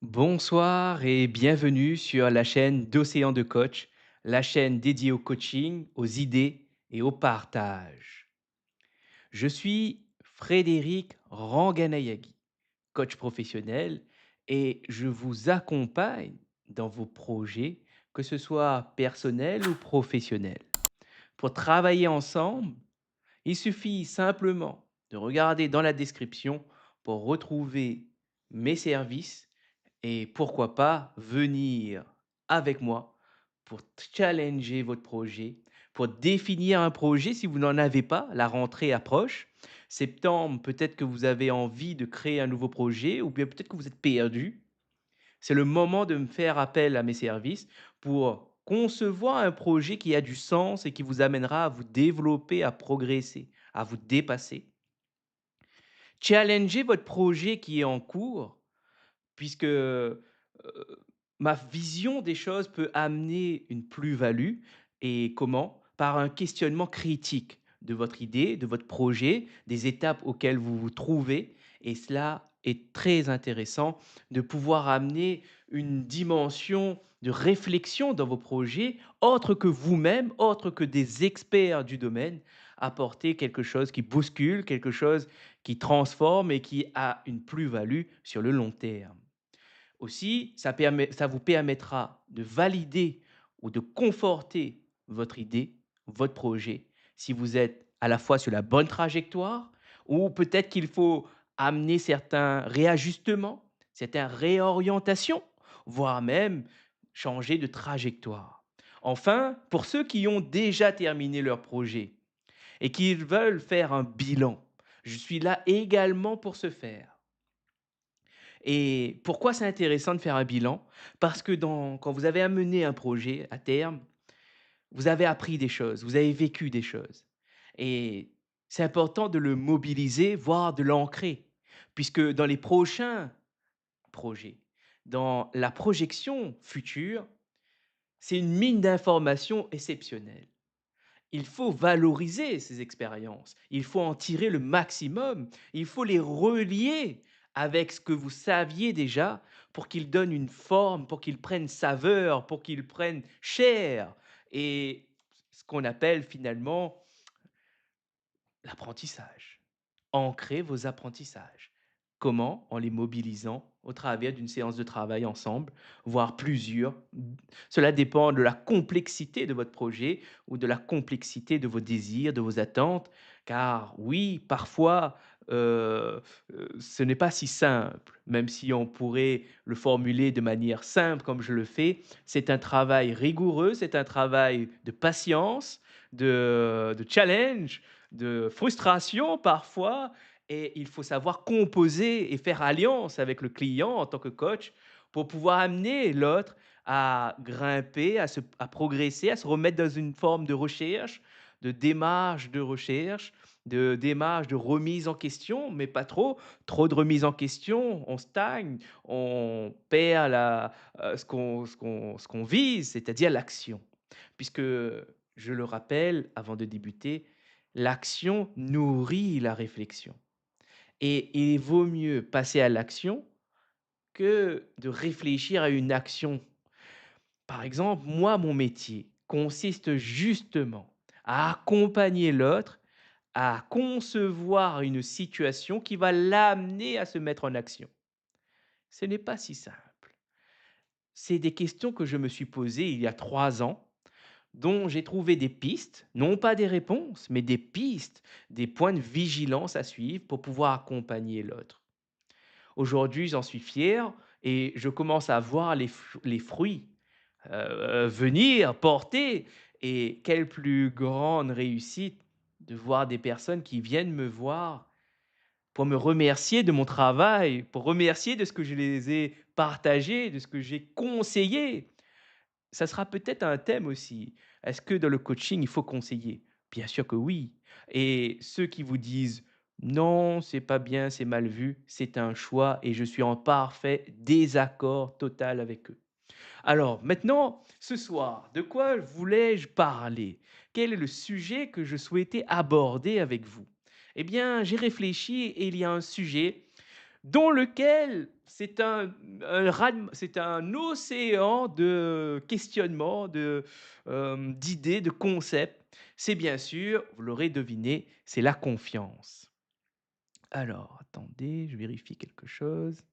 Bonsoir et bienvenue sur la chaîne d'Océan de Coach, la chaîne dédiée au coaching, aux idées et au partage. Je suis Frédéric Ranganayagi, coach professionnel, et je vous accompagne dans vos projets, que ce soit personnels ou professionnels. Pour travailler ensemble, il suffit simplement de regarder dans la description pour retrouver mes services et pourquoi pas venir avec moi pour challenger votre projet, pour définir un projet si vous n'en avez pas. La rentrée approche. Septembre, peut-être que vous avez envie de créer un nouveau projet ou bien peut-être que vous êtes perdu. C'est le moment de me faire appel à mes services pour concevoir un projet qui a du sens et qui vous amènera à vous développer, à progresser, à vous dépasser. Challenger votre projet qui est en cours, puisque ma vision des choses peut amener une plus-value. Et comment? Par un questionnement critique de votre idée, de votre projet, des étapes auxquelles vous vous trouvez. Et cela est très intéressant de pouvoir amener une dimension de réflexion dans vos projets, autre que vous-même, autre que des experts du domaine, apporter quelque chose qui bouscule, quelque chose qui transforme et qui a une plus-value sur le long terme. Aussi, ça vous permettra de valider ou de conforter votre idée, votre projet, si vous êtes à la fois sur la bonne trajectoire ou peut-être qu'il faut amener certains réajustements, certaines réorientations, voire même changer de trajectoire. Enfin, pour ceux qui ont déjà terminé leur projet et qui veulent faire un bilan, je suis là également pour ce faire. Et pourquoi c'est intéressant de faire un bilan? Parce que quand vous avez amené un projet à terme, vous avez appris des choses, vous avez vécu des choses. Et c'est important de le mobiliser, voire de l'ancrer, puisque dans les prochains projets, dans la projection future, c'est une mine d'informations exceptionnelle. Il faut valoriser ces expériences. Il faut en tirer le maximum. Il faut les relier avec ce que vous saviez déjà pour qu'ils donnent une forme, pour qu'ils prennent saveur, pour qu'ils prennent chair. Et ce qu'on appelle finalement l'apprentissage. Ancrer vos apprentissages. Comment? En les mobilisant au travers d'une séance de travail ensemble, voire plusieurs. Cela dépend de la complexité de votre projet ou de la complexité de vos désirs, de vos attentes. Car oui, parfois, ce n'est pas si simple, même si on pourrait le formuler de manière simple comme je le fais. C'est un travail rigoureux, c'est un travail de patience, de challenge, de frustration parfois, et il faut savoir composer et faire alliance avec le client en tant que coach pour pouvoir amener l'autre à grimper, à progresser, à se remettre dans une forme de recherche, de démarche de recherche, de démarche de remise en question, mais pas trop. Trop de remise en question, on stagne, on perd ce qu'on vise, c'est-à-dire l'action. Puisque, je le rappelle avant de débuter, l'action nourrit la réflexion et il vaut mieux passer à l'action que de réfléchir à une action. Par exemple, moi, mon métier consiste justement à accompagner l'autre à concevoir une situation qui va l'amener à se mettre en action. Ce n'est pas si simple. C'est des questions que je me suis posées il y a 3 ans, dont j'ai trouvé des pistes, non pas des réponses, mais des pistes, des points de vigilance à suivre pour pouvoir accompagner l'autre. Aujourd'hui, j'en suis fier et je commence à voir les fruits, venir, porter, et quelle plus grande réussite de voir des personnes qui viennent me voir pour me remercier de mon travail, pour remercier de ce que je les ai partagés, de ce que j'ai conseillé. Ça sera peut-être un thème aussi. Est-ce que dans le coaching, il faut conseiller? Bien sûr que oui. Et ceux qui vous disent: «Non, c'est pas bien, c'est mal vu», c'est un choix et je suis en parfait désaccord total avec eux. Alors maintenant, ce soir, de quoi voulais-je parler? Quel est le sujet que je souhaitais aborder avec vous? Eh bien, j'ai réfléchi et il y a un sujet. dont lequel c'est un océan de questionnements, d'idées, de concepts. C'est bien sûr, vous l'aurez deviné, c'est la confiance. Alors attendez, je vérifie quelque chose.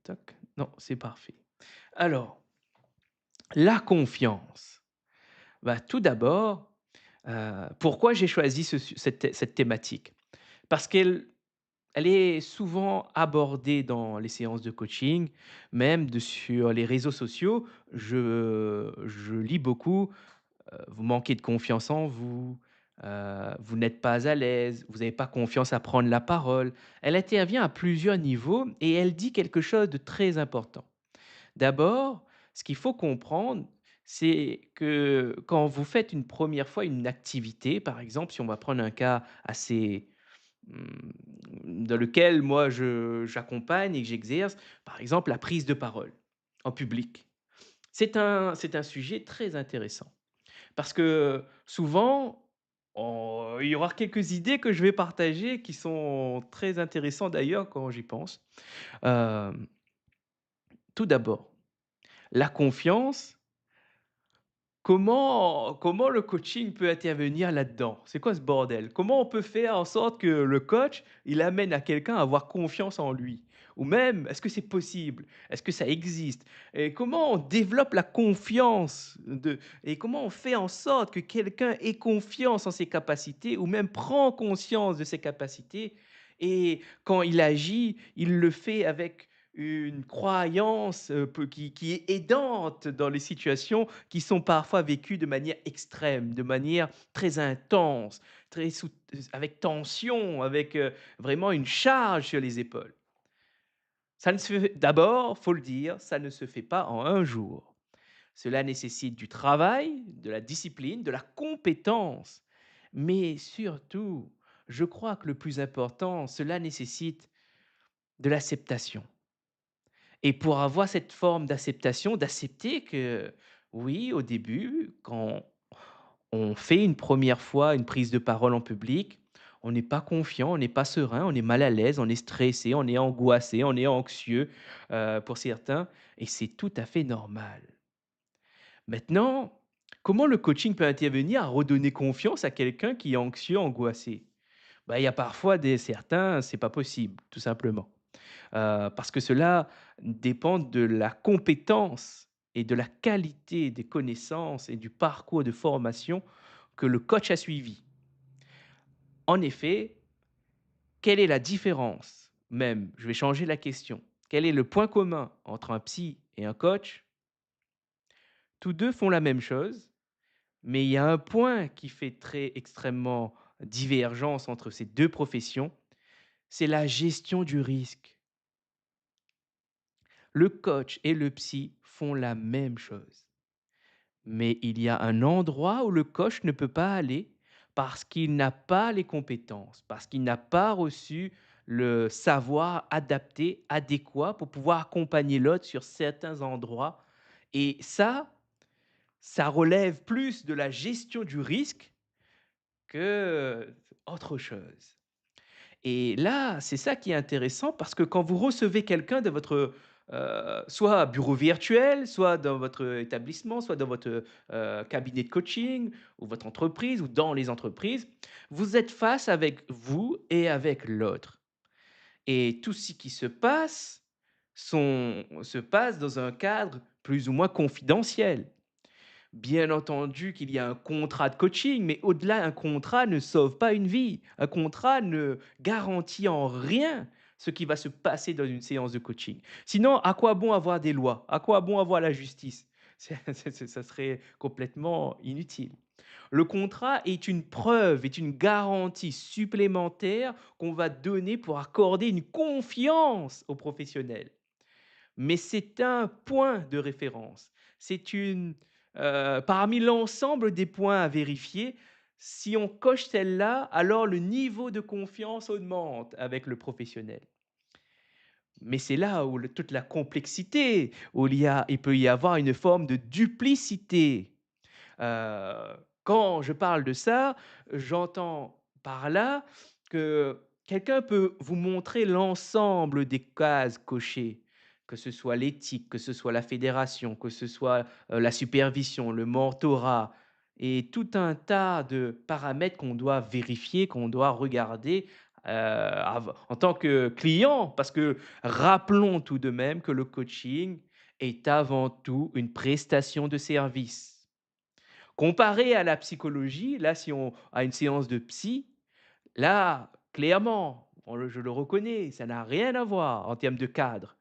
Toc, non, c'est parfait. Alors, la confiance. Bah, tout d'abord, pourquoi j'ai choisi cette thématique? Parce elle est souvent abordée dans les séances de coaching, même sur les réseaux sociaux. Je lis beaucoup, vous manquez de confiance en vous, vous n'êtes pas à l'aise, vous n'avez pas confiance à prendre la parole. Elle intervient à plusieurs niveaux et elle dit quelque chose de très important. D'abord, ce qu'il faut comprendre, c'est que quand vous faites une première fois une activité, par exemple, si on va prendre un cas assez dans lequel moi j'accompagne et que j'exerce, par exemple la prise de parole en public. C'est un sujet très intéressant parce que souvent, il y aura quelques idées que je vais partager qui sont très intéressantes d'ailleurs quand j'y pense. Hem, Tout d'abord, la confiance. Comment le coaching peut intervenir là-dedans? C'est quoi ce bordel? Comment on peut faire en sorte que le coach, il amène à quelqu'un à avoir confiance en lui? Ou même, est-ce que c'est possible? Est-ce que ça existe? Et comment on développe la confiance et comment on fait en sorte que quelqu'un ait confiance en ses capacités ou même prend conscience de ses capacités et quand il agit, il le fait avec une croyance, qui est aidante dans les situations qui sont parfois vécues de manière extrême, de manière très intense, très avec tension, avec, vraiment une charge sur les épaules. Ça ne se fait d'abord, faut le dire, ça ne se fait pas en un jour. Cela nécessite du travail, de la discipline, de la compétence, mais surtout, je crois que le plus important, cela nécessite de l'acceptation. Et pour avoir cette forme d'acceptation, d'accepter que oui, au début, quand on fait une première fois une prise de parole en public, on n'est pas confiant, on n'est pas serein, on est mal à l'aise, on est stressé, on est angoissé, on est anxieux, pour certains et c'est tout à fait normal. Maintenant, comment le coaching peut intervenir à redonner confiance à quelqu'un qui est anxieux, angoissé? Bah, il y a parfois des certains, c'est pas possible, tout simplement. Parce que cela dépend de la compétence et de la qualité des connaissances et du parcours de formation que le coach a suivi. En effet, quelle est la différence même? Je vais changer la question. Quel est le point commun entre un psy et un coach? Tous 2 font la même chose, mais il y a un point qui fait très extrêmement divergence entre ces 2 professions, c'est la gestion du risque. Le coach et le psy font la même chose. Mais il y a un endroit où le coach ne peut pas aller parce qu'il n'a pas les compétences, parce qu'il n'a pas reçu le savoir adapté, adéquat pour pouvoir accompagner l'autre sur certains endroits. Et ça relève plus de la gestion du risque que autre chose. Et là, c'est ça qui est intéressant parce que quand vous recevez quelqu'un de votre, soit bureau virtuel, soit dans votre établissement, soit dans votre, cabinet de coaching ou votre entreprise ou dans les entreprises, vous êtes face avec vous et avec l'autre. Et tout ce qui se passe dans un cadre plus ou moins confidentiel. Bien entendu qu'il y a un contrat de coaching, mais au-delà, un contrat ne sauve pas une vie. Un contrat ne garantit en rien ce qui va se passer dans une séance de coaching. Sinon, à quoi bon avoir des lois? À quoi bon avoir la justice? Ça serait complètement inutile. Le contrat est une preuve, est une garantie supplémentaire qu'on va donner pour accorder une confiance aux professionnels. Mais c'est un point de référence. C'est parmi l'ensemble des points à vérifier, si on coche celle-là, alors le niveau de confiance augmente avec le professionnel. Mais c'est là où toute la complexité, où il peut y avoir une forme de duplicité. Quand je parle de ça, j'entends par là que Quelqu'un peut vous montrer l'ensemble des cases cochées, que ce soit l'éthique, que ce soit la fédération, que ce soit, la supervision, le mentorat et tout un tas de paramètres qu'on doit vérifier, qu'on doit regarder, en tant que client. Parce que rappelons tout de même que le coaching est avant tout une prestation de service. Comparé à la psychologie, là, si on à une séance de psy, là, clairement, je le reconnais, ça n'a rien à voir en termes de cadre.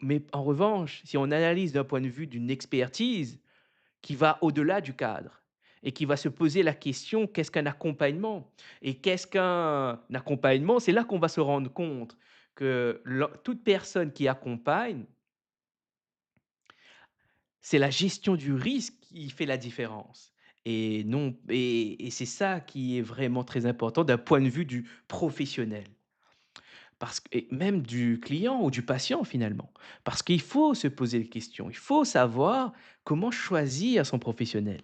Mais en revanche, si on analyse d'un point de vue d'une expertise qui va au-delà du cadre et qui va se poser la question: «Qu'est-ce qu'un accompagnement?» Et qu'est-ce qu'un accompagnement? C'est là qu'on va se rendre compte que toute personne qui accompagne, c'est la gestion du risque qui fait la différence et non et c'est ça qui est vraiment très important d'un point de vue du professionnel. Parce que et même du client ou du patient finalement. Parce qu'il faut se poser des questions. Il faut savoir comment choisir son professionnel.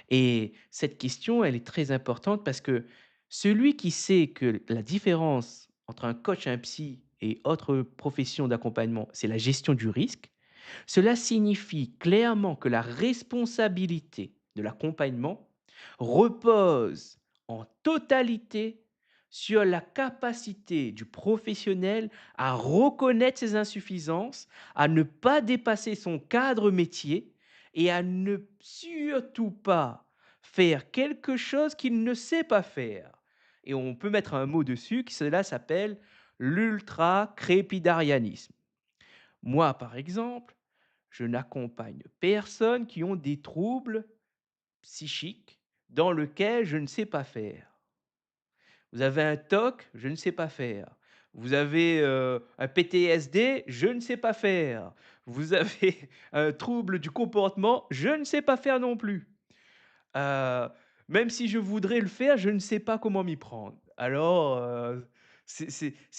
Et cette question, elle est très importante parce que celui qui sait que la différence entre un coach, un psy et autres professions d'accompagnement, c'est la gestion du risque, cela signifie clairement que la responsabilité de l'accompagnement repose en totalité sur la capacité du professionnel à reconnaître ses insuffisances, à ne pas dépasser son cadre métier et à ne surtout pas faire quelque chose qu'il ne sait pas faire. Et on peut mettre un mot dessus, qui cela s'appelle l'ultra-crépidarianisme. Moi, par exemple, je n'accompagne personne qui ont des troubles psychiques dans lequel je ne sais pas faire. Vous avez un TOC, je ne sais pas faire. Vous avez, un PTSD, je ne sais pas faire. Vous avez un trouble du comportement, je ne sais pas faire non plus. Heu, Même si je voudrais le faire, je ne sais pas comment m'y prendre. Alors,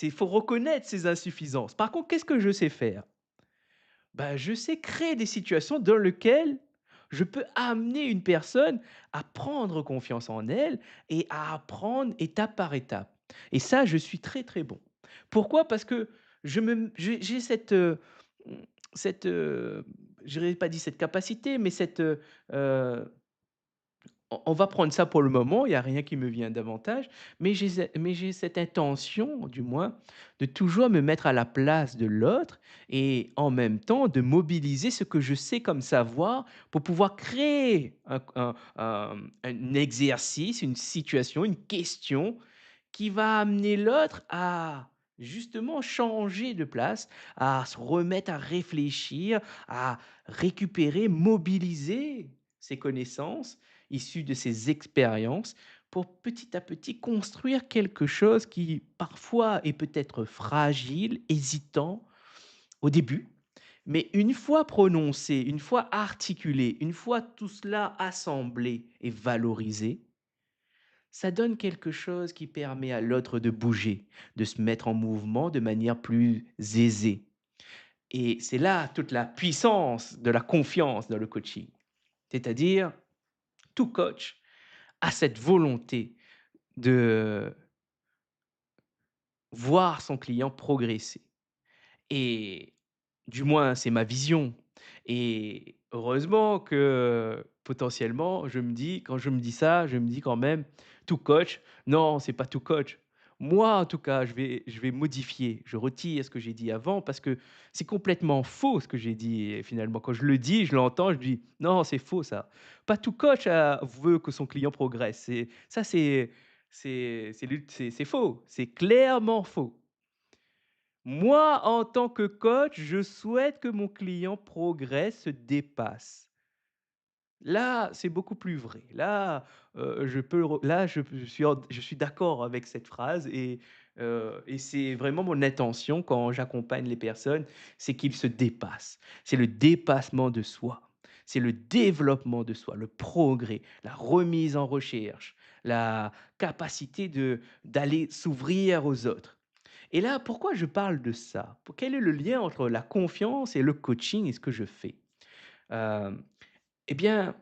il faut reconnaître ses insuffisances. Par contre, qu'est-ce que je sais faire? Bah, je sais créer des situations dans lesquelles je peux amener une personne à prendre confiance en elle et à apprendre étape par étape. Et ça, je suis très, très bon. Pourquoi? Parce que j'ai cette, mmh, cette, je n'aurais pas dit cette capacité, mais cette, on va prendre ça pour le moment, il y a rien qui me vient davantage, mais j'ai cette intention, du moins, de toujours me mettre à la place de l'autre et en même temps de mobiliser ce que je sais comme savoir pour pouvoir créer un exercice, une situation, une question qui va amener l'autre à justement changer de place, à se remettre à réfléchir, à récupérer, mobiliser ses connaissances issues de ses expériences pour petit à petit construire quelque chose qui parfois est peut-être fragile, hésitant au début, mais une fois prononcé, une fois articulé, une fois tout cela assemblé et valorisé, ça donne quelque chose qui permet à l'autre de bouger, de se mettre en mouvement de manière plus aisée. Et c'est là toute la puissance de la confiance dans le coaching. C'est-à-dire, tout coach a cette volonté de voir son client progresser. Et du moins, c'est ma vision. Et heureusement que, potentiellement, je me dis quand je me dis ça, je me dis quand même: «Tout coach», non, c'est pas tout coach. Moi, en tout cas, je vais modifier. Je retire ce que j'ai dit avant parce que c'est complètement faux ce que j'ai dit et finalement. Quand je le dis, je l'entends, je dis: «Non, c'est faux ça». Pas tout coach, veut que son client progresse. C'est faux. C'est clairement faux. Moi, en tant que coach, je souhaite que mon client progresse, se dépasse. Là, c'est beaucoup plus vrai. Là, je peux le re là, je suis d'accord avec cette phrase et c'est vraiment mon intention quand j'accompagne les personnes, c'est qu'ils se dépassent. C'est le dépassement de soi. C'est le développement de soi, le progrès, la remise en recherche, la capacité d'aller s'ouvrir aux autres. Et là, pourquoi je parle de ça? Quel est le lien entre la confiance et le coaching et ce que je fais? Hem, eh bien,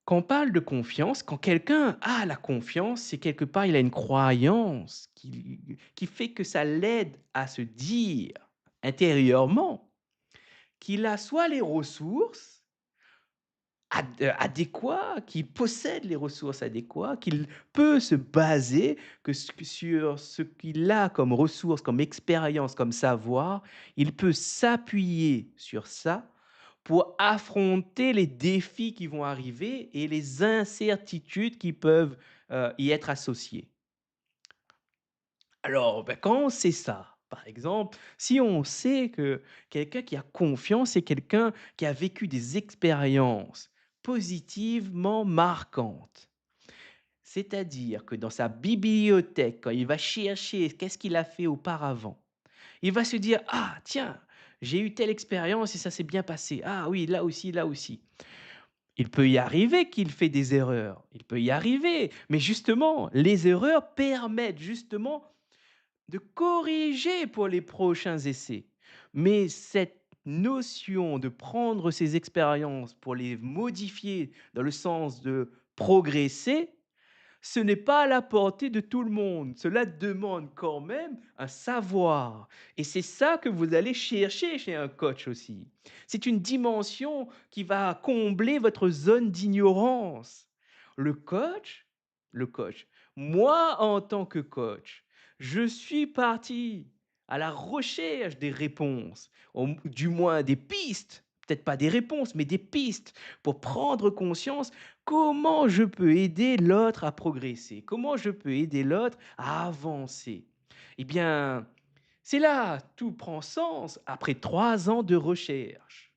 Quand on parle de confiance, quand quelqu'un a la confiance, c'est quelque part, il a une croyance qui fait que ça l'aide à se dire intérieurement qu'il a soit les ressources adéquats, qu'il possède les ressources adéquates, qu'il peut se baser que sur ce qu'il a comme ressources, comme expérience, comme savoir, il peut s'appuyer sur ça pour affronter les défis qui vont arriver et les incertitudes qui peuvent, y être associées. Alors, quand on sait ça, par exemple, si on sait que quelqu'un qui a confiance, c'est quelqu'un qui a vécu des expériences positivement marquantes. C'est-à-dire que dans sa bibliothèque, quand il va chercher qu'est-ce qu'il a fait auparavant, il va se dire: «Ah tiens, j'ai eu telle expérience et ça s'est bien passé. Ah oui, là aussi, là aussi». Il peut y arriver qu'il fait des erreurs, il peut y arriver, mais justement, les erreurs permettent justement de corriger pour les prochains essais. Mais cette notion de prendre ces expériences pour les modifier dans le sens de progresser, ce n'est pas à la portée de tout le monde. Cela demande quand même un savoir. Et c'est ça que vous allez chercher chez un coach aussi. C'est une dimension qui va combler votre zone d'ignorance. Le coach, le coach, moi en tant que coach, je suis parti à la recherche des réponses, du moins des pistes, peut-être pas des réponses, mais des pistes pour prendre conscience. Comment je peux aider l'autre à progresser? Comment je peux aider l'autre à avancer? Eh bien, c'est là, tout prend sens après 3 ans de recherche.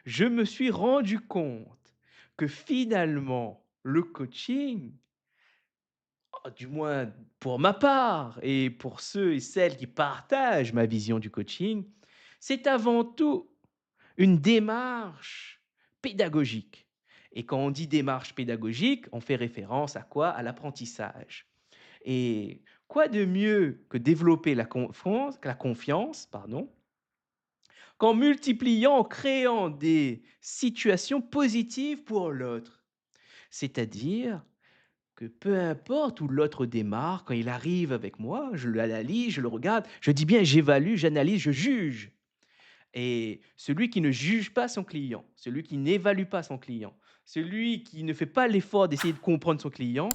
Je me suis rendu compte que finalement, le coaching, du moins pour ma part et pour ceux et celles qui partagent ma vision du coaching, c'est avant tout une démarche pédagogique. Et quand on dit démarche pédagogique, on fait référence à quoi? À l'apprentissage. Et quoi de mieux que développer la confiance, pardon, qu'en multipliant, en créant des situations positives pour l'autre. C'est-à-dire que peu importe où l'autre démarre, quand il arrive avec moi, je l'analyse, je le regarde, je dis bien j'évalue, j'analyse, je juge. Et celui qui ne juge pas son client, celui qui n'évalue pas son client, celui qui ne fait pas l'effort d'essayer de comprendre son client,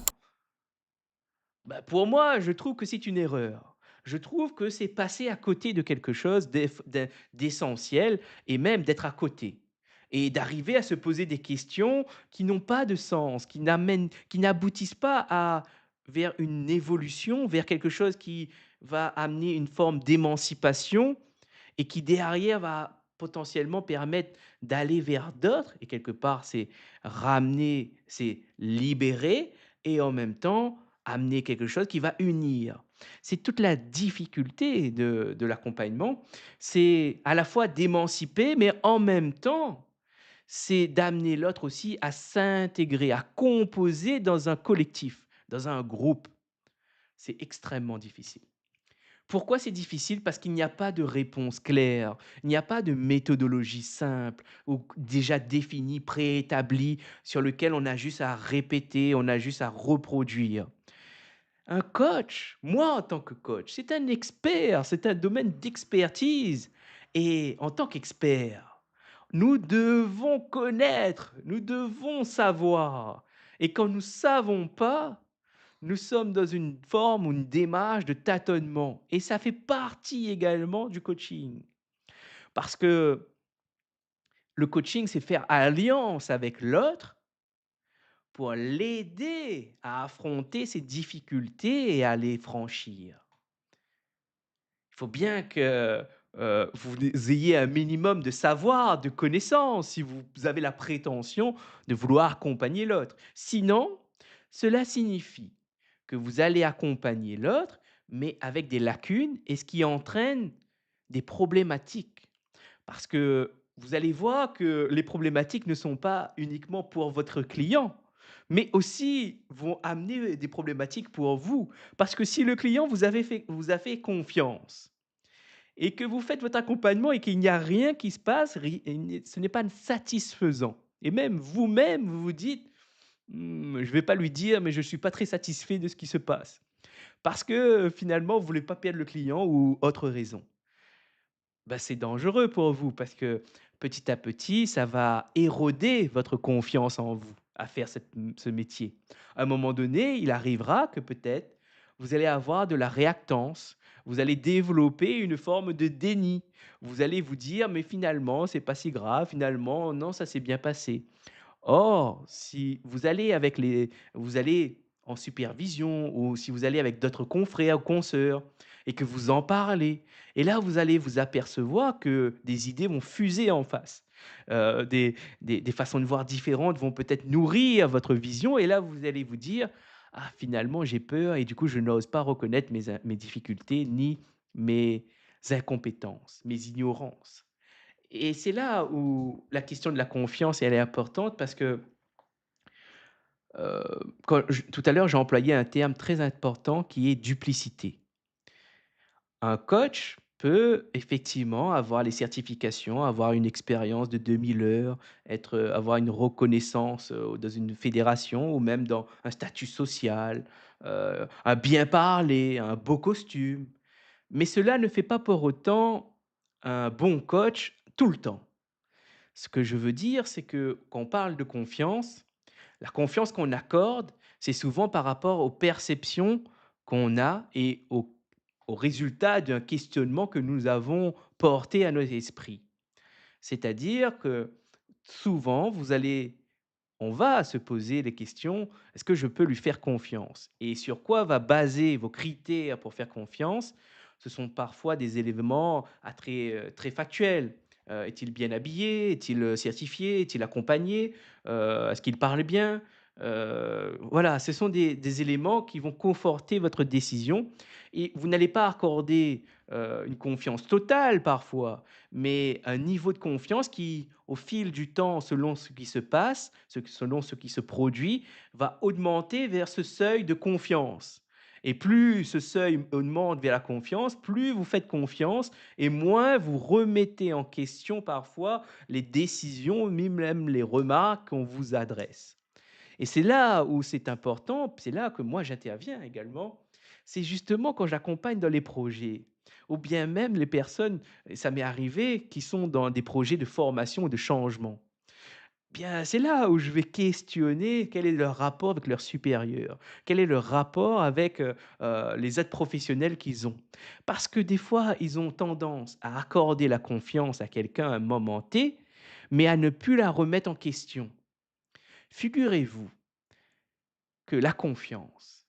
bah, pour moi, je trouve que c'est une erreur. Je trouve que c'est passer à côté de quelque chose d'essentiel et même d'être à côté. Et d'arriver à se poser des questions qui n'ont pas de sens, qui n'aboutissent pas vers une évolution, vers quelque chose qui va amener une forme d'émancipation et qui derrière va potentiellement permettre d'aller vers d'autres et quelque part c'est ramener, c'est libérer et en même temps amener quelque chose qui va unir. C'est toute la difficulté de l'accompagnement, c'est à la fois d'émanciper, mais en même temps, c'est d'amener l'autre aussi à s'intégrer, à composer dans un collectif, dans un groupe. C'est extrêmement difficile. Pourquoi c'est difficile? Parce qu'il n'y a pas de réponse claire, il n'y a pas de méthodologie simple ou déjà définie, préétablie, sur lequel on a juste à répéter, on a juste à reproduire. Un coach, moi en tant que coach, c'est un expert, c'est un domaine d'expertise. Et en tant qu'expert, nous devons connaître, nous devons savoir. Et quand nous ne savons pas, nous sommes dans une forme ou une démarche de tâtonnement. Et ça fait partie également du coaching. Parce que le coaching, c'est faire alliance avec l'autre pour l'aider à affronter ses difficultés et à les franchir. Il faut bien que, vous ayez un minimum de savoir, de connaissances, si vous avez la prétention de vouloir accompagner l'autre. Sinon, cela signifie que vous allez accompagner l'autre, mais avec des lacunes et ce qui entraîne des problématiques. Parce que vous allez voir que les problématiques ne sont pas uniquement pour votre client, mais aussi vont amener des problématiques pour vous. Parce que si le client vous a fait confiance et que vous faites votre accompagnement et qu'il n'y a rien qui se passe, ce n'est pas satisfaisant. Et même vous-même, vous vous dites, Je vais pas lui dire: «Mais je suis pas très satisfait de ce qui se passe». Parce que, finalement, vous voulez pas perdre le client ou autre raison. Bah, c'est dangereux pour vous parce que petit à petit, ça va éroder votre confiance en vous à faire ce métier. À un moment donné, il arrivera que peut-être vous allez avoir de la réactance, vous allez développer une forme de déni. Vous allez vous dire: «Mais finalement, c'est pas si grave, finalement, non, ça s'est bien passé». Or, si vous allez en supervision ou si vous allez avec d'autres confrères ou consoeurs et que vous en parlez et là, vous allez vous apercevoir que des idées vont fuser en face. Des façons de voir différentes vont peut-être nourrir votre vision et là, vous allez vous dire: «Ah finalement, j'ai peur et du coup, je n'ose pas reconnaître mes difficultés ni mes incompétences, mes ignorances». Et c'est là où la question de la confiance, elle est importante parce que quand j tout à l'heure, j'ai employé un terme très important qui est duplicité. Un coach peut effectivement avoir les certifications, avoir une expérience de 2000 heures, avoir une reconnaissance, dans une fédération ou même dans un statut social, un bien parler, un beau costume. Mais cela ne fait pas pour autant un bon coach tout le temps. Ce que je veux dire, c'est que quand on parle de confiance, la confiance qu'on accorde, c'est souvent par rapport aux perceptions qu'on a et aux résultats d'un questionnement que nous avons porté à nos esprits. C'est-à-dire que souvent, on va se poser les questions: «Est-ce que je peux lui faire confiance?» Et sur quoi va baser vos critères pour faire confiance? Ce sont parfois des éléments très factuels. Est-il bien habillé? Est-il, certifié? Est-il accompagné? Est-ce qu'il parle bien? Voilà, ce sont des éléments qui vont conforter votre décision et vous n'allez pas accorder, une confiance totale parfois, mais un niveau de confiance qui, au fil du temps, selon ce qui se passe, selon ce qui se produit, va augmenter vers ce seuil de confiance. Et plus ce seuil augmente vers la confiance, plus vous faites confiance et moins vous remettez en question parfois les décisions, ni même les remarques qu'on vous adresse. Et c'est là où c'est important, c'est là que moi j'interviens également, c'est justement quand j'accompagne dans les projets ou bien même les personnes, et ça m'est arrivé, qui sont dans des projets de formation ou de changement. Bien, c'est là où je vais questionner quel est leur rapport avec leurs supérieurs, quel est leur rapport avec, les aides professionnelles qu'ils ont. Parce que des fois, ils ont tendance à accorder la confiance à quelqu'un à un moment T, mais à ne plus la remettre en question. Figurez-vous que la confiance,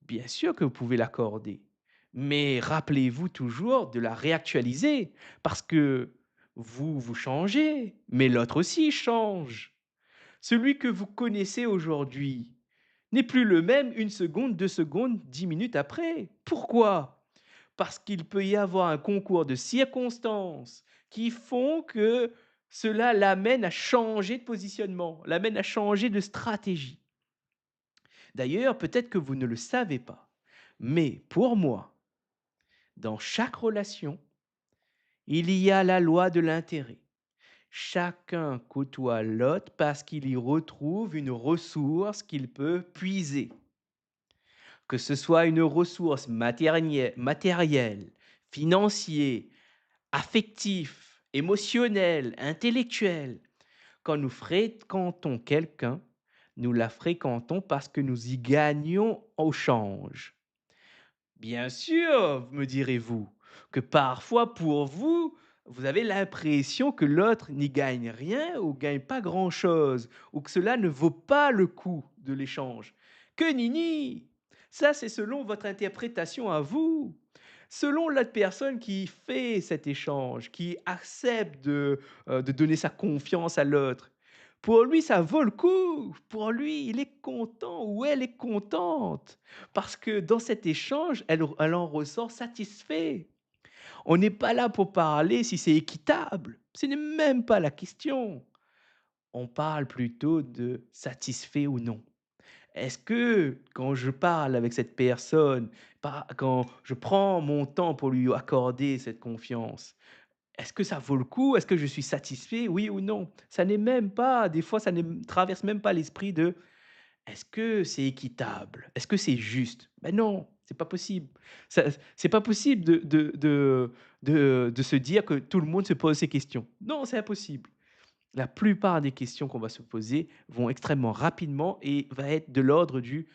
bien sûr que vous pouvez l'accorder, mais rappelez-vous toujours de la réactualiser parce que vous, vous changez, mais l'autre aussi change. Celui que vous connaissez aujourd'hui n'est plus le même une seconde, 2 secondes, 10 minutes après. Pourquoi? Parce qu'il peut y avoir un concours de circonstances qui font que cela l'amène à changer de positionnement, l'amène à changer de stratégie. D'ailleurs, peut-être que vous ne le savez pas, mais pour moi, dans chaque relation, il y a la loi de l'intérêt. Chacun côtoie l'autre parce qu'il y retrouve une ressource qu'il peut puiser. Que ce soit une ressource matérielle, financière, affective, émotionnelle, intellectuelle. Quand nous fréquentons quelqu'un, nous la fréquentons parce que nous y gagnons au change. Bien sûr, me direz-vous, que parfois pour vous, vous avez l'impression que l'autre n'y gagne rien ou gagne pas grand-chose, ou que cela ne vaut pas le coup de l'échange. Que nini! Ça, c'est selon votre interprétation à vous. Selon l'autre personne qui fait cet échange, qui accepte de donner sa confiance à l'autre. Pour lui, ça vaut le coup. Pour lui, il est content ou elle est contente. Parce que dans cet échange, elle en ressort satisfait. On n'est pas là pour parler si c'est équitable. Ce n'est même pas la question. On parle plutôt de satisfait ou non. Est-ce que quand je parle avec cette personne, quand je prends mon temps pour lui accorder cette confiance, est-ce que ça vaut le coup? Est-ce que je suis satisfait? Oui ou non? Ça n'est même pas, des fois, ça ne me traverse même pas l'esprit de Est-ce que c'est équitable? Est-ce que c'est juste? Ben non, c'est pas possible. Ça c'est pas possible de se dire que tout le monde se pose ces questions. Non, c'est impossible. La plupart des questions qu'on va se poser vont extrêmement rapidement et va être de l'ordre du: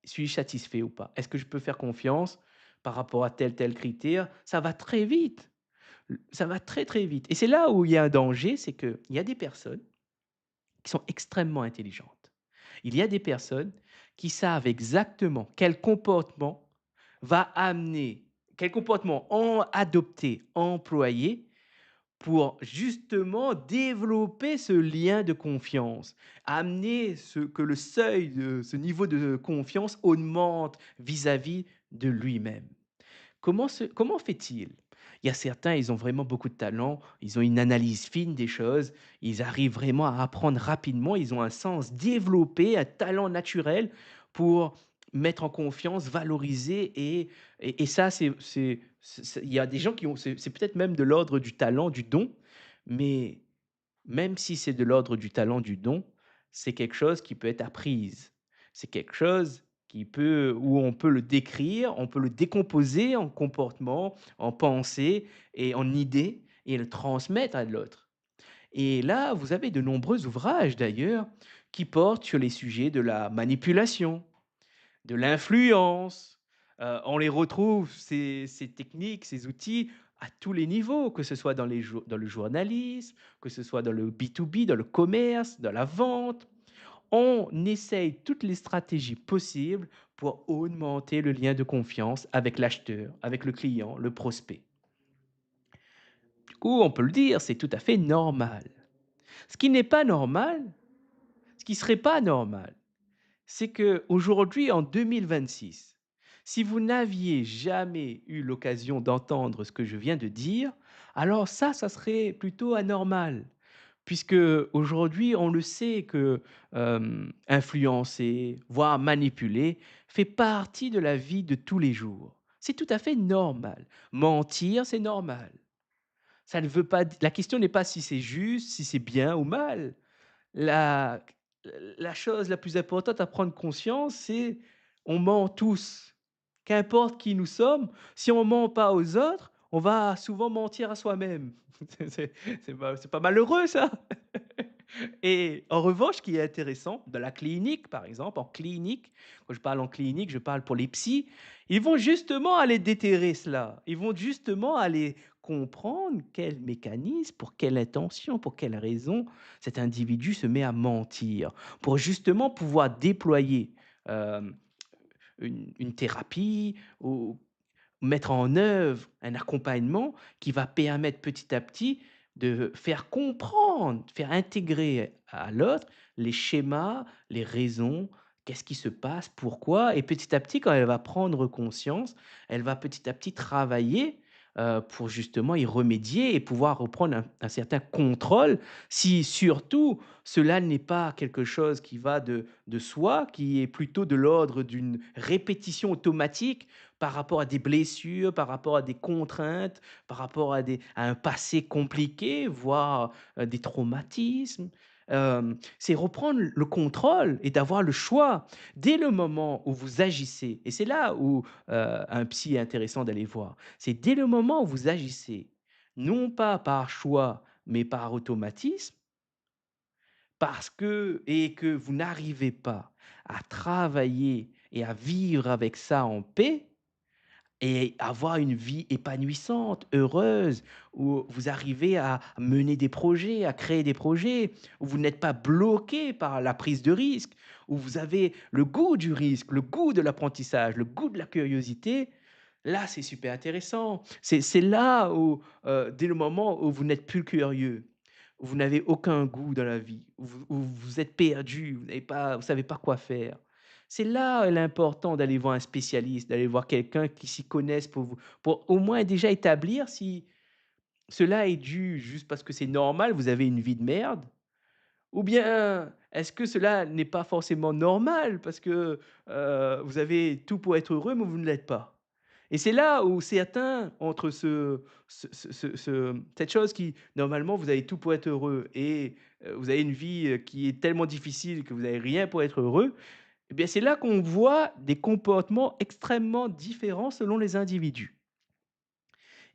«Suis-je satisfait ou pas? Est-ce que je peux faire confiance par rapport à tel critère?» Ça va très vite. Ça va très, très vite et c'est là où il y a un danger, c'est qu'il y a des personnes qui sont extrêmement intelligentes. Il y a des personnes qui savent exactement va amener quel comportement adopter, employer pour justement développer ce lien de confiance, amener que le seuil de ce niveau de confiance augmente vis-à-vis de lui-même. Comment fait-il? Il y a certains, ils ont vraiment beaucoup de talent, ils ont une analyse fine des choses, ils arrivent vraiment à apprendre rapidement, ils ont un sens développé, un talent naturel pour mettre en confiance, valoriser et ça, il y a des gens qui ont c'est peut-être même de l'ordre du talent, du don, mais même si c'est de l'ordre du talent, du don, c'est quelque chose qui peut être apprise. C'est quelque chose où on peut le décrire, on peut le décomposer en comportement, en pensée et en idées et le transmettre à l'autre. Et là, vous avez de nombreux ouvrages d'ailleurs qui portent sur les sujets de la manipulation, de l'influence. On les retrouve, ces techniques, ces outils, à tous les niveaux, que ce soit dans le journalisme, que ce soit dans le B2B, dans le commerce, dans la vente. On essaye toutes les stratégies possibles pour augmenter le lien de confiance avec l'acheteur, avec le client, le prospect. Du coup, on peut le dire, c'est tout à fait normal. Ce qui n'est pas normal, ce qui serait pas normal, c'est qu'aujourd'hui, en 2026, si vous n'aviez jamais eu l'occasion d'entendre ce que je viens de dire, alors ça serait plutôt anormal. Puisque aujourd'hui, on le sait que influencer, voire manipuler, fait partie de la vie de tous les jours. C'est tout à fait normal. Mentir, c'est normal. Ça ne veut pas. La question n'est pas si c'est juste, si c'est bien ou mal. La la chose la plus importante à prendre conscience, c'est on ment tous. Qu'importe qui nous sommes, si on ment pas aux autres, on va souvent mentir à soi-même. C'est c'est pas malheureux ça? Et en revanche, ce qui est intéressant, dans la clinique, par exemple, en clinique, quand je parle en clinique, je parle pour les psys, ils vont justement aller déterrer cela. Ils vont justement aller comprendre quel mécanisme, pour quelle intention, pour quelle raison cet individu se met à mentir, pour justement pouvoir déployer euh, une thérapie ou mettre en œuvre un accompagnement qui va permettre petit à petit de faire comprendre, faire intégrer à l'autre les schémas, les raisons, qu'est-ce qui se passe, pourquoi et petit à petit, quand elle va prendre conscience, elle va petit à petit travailler, pour justement y remédier et pouvoir reprendre un certain contrôle. Si surtout cela n'est pas quelque chose qui va de soi, qui est plutôt de l'ordre d'une répétition automatique par rapport à des blessures, par rapport à des contraintes, par rapport à un passé compliqué, voire, des traumatismes. C'est reprendre le contrôle et d'avoir le choix. Dès le moment où vous agissez et c'est là où, un psy est intéressant d'aller voir. C'est dès le moment où vous agissez, non pas par choix, mais par automatisme, parce que vous n'arrivez pas à travailler et à vivre avec ça en paix, et avoir une vie épanouissante, heureuse, où vous arrivez à mener des projets, à créer des projets, où vous n'êtes pas bloqué par la prise de risque, où vous avez le goût du risque, le goût de l'apprentissage, le goût de la curiosité. Là, c'est super intéressant. C'est là où, dès le moment où vous n'êtes plus curieux, où vous n'avez aucun goût dans la vie, où vous êtes perdu, vous savez pas quoi faire. C'est là l'important d'aller voir un spécialiste, d'aller voir quelqu'un qui s'y connaisse pour au moins déjà établir si cela est dû juste parce que c'est normal, vous avez une vie de merde, ou bien est-ce que cela n'est pas forcément normal parce que, vous avez tout pour être heureux, mais vous ne l'êtes pas? Et c'est là où certains entre cette chose qui normalement vous avez tout pour être heureux et vous avez une vie, qui est tellement difficile que vous avez rien pour être heureux, Eh bien, c'est là qu'on voit des comportements extrêmement différents selon les individus.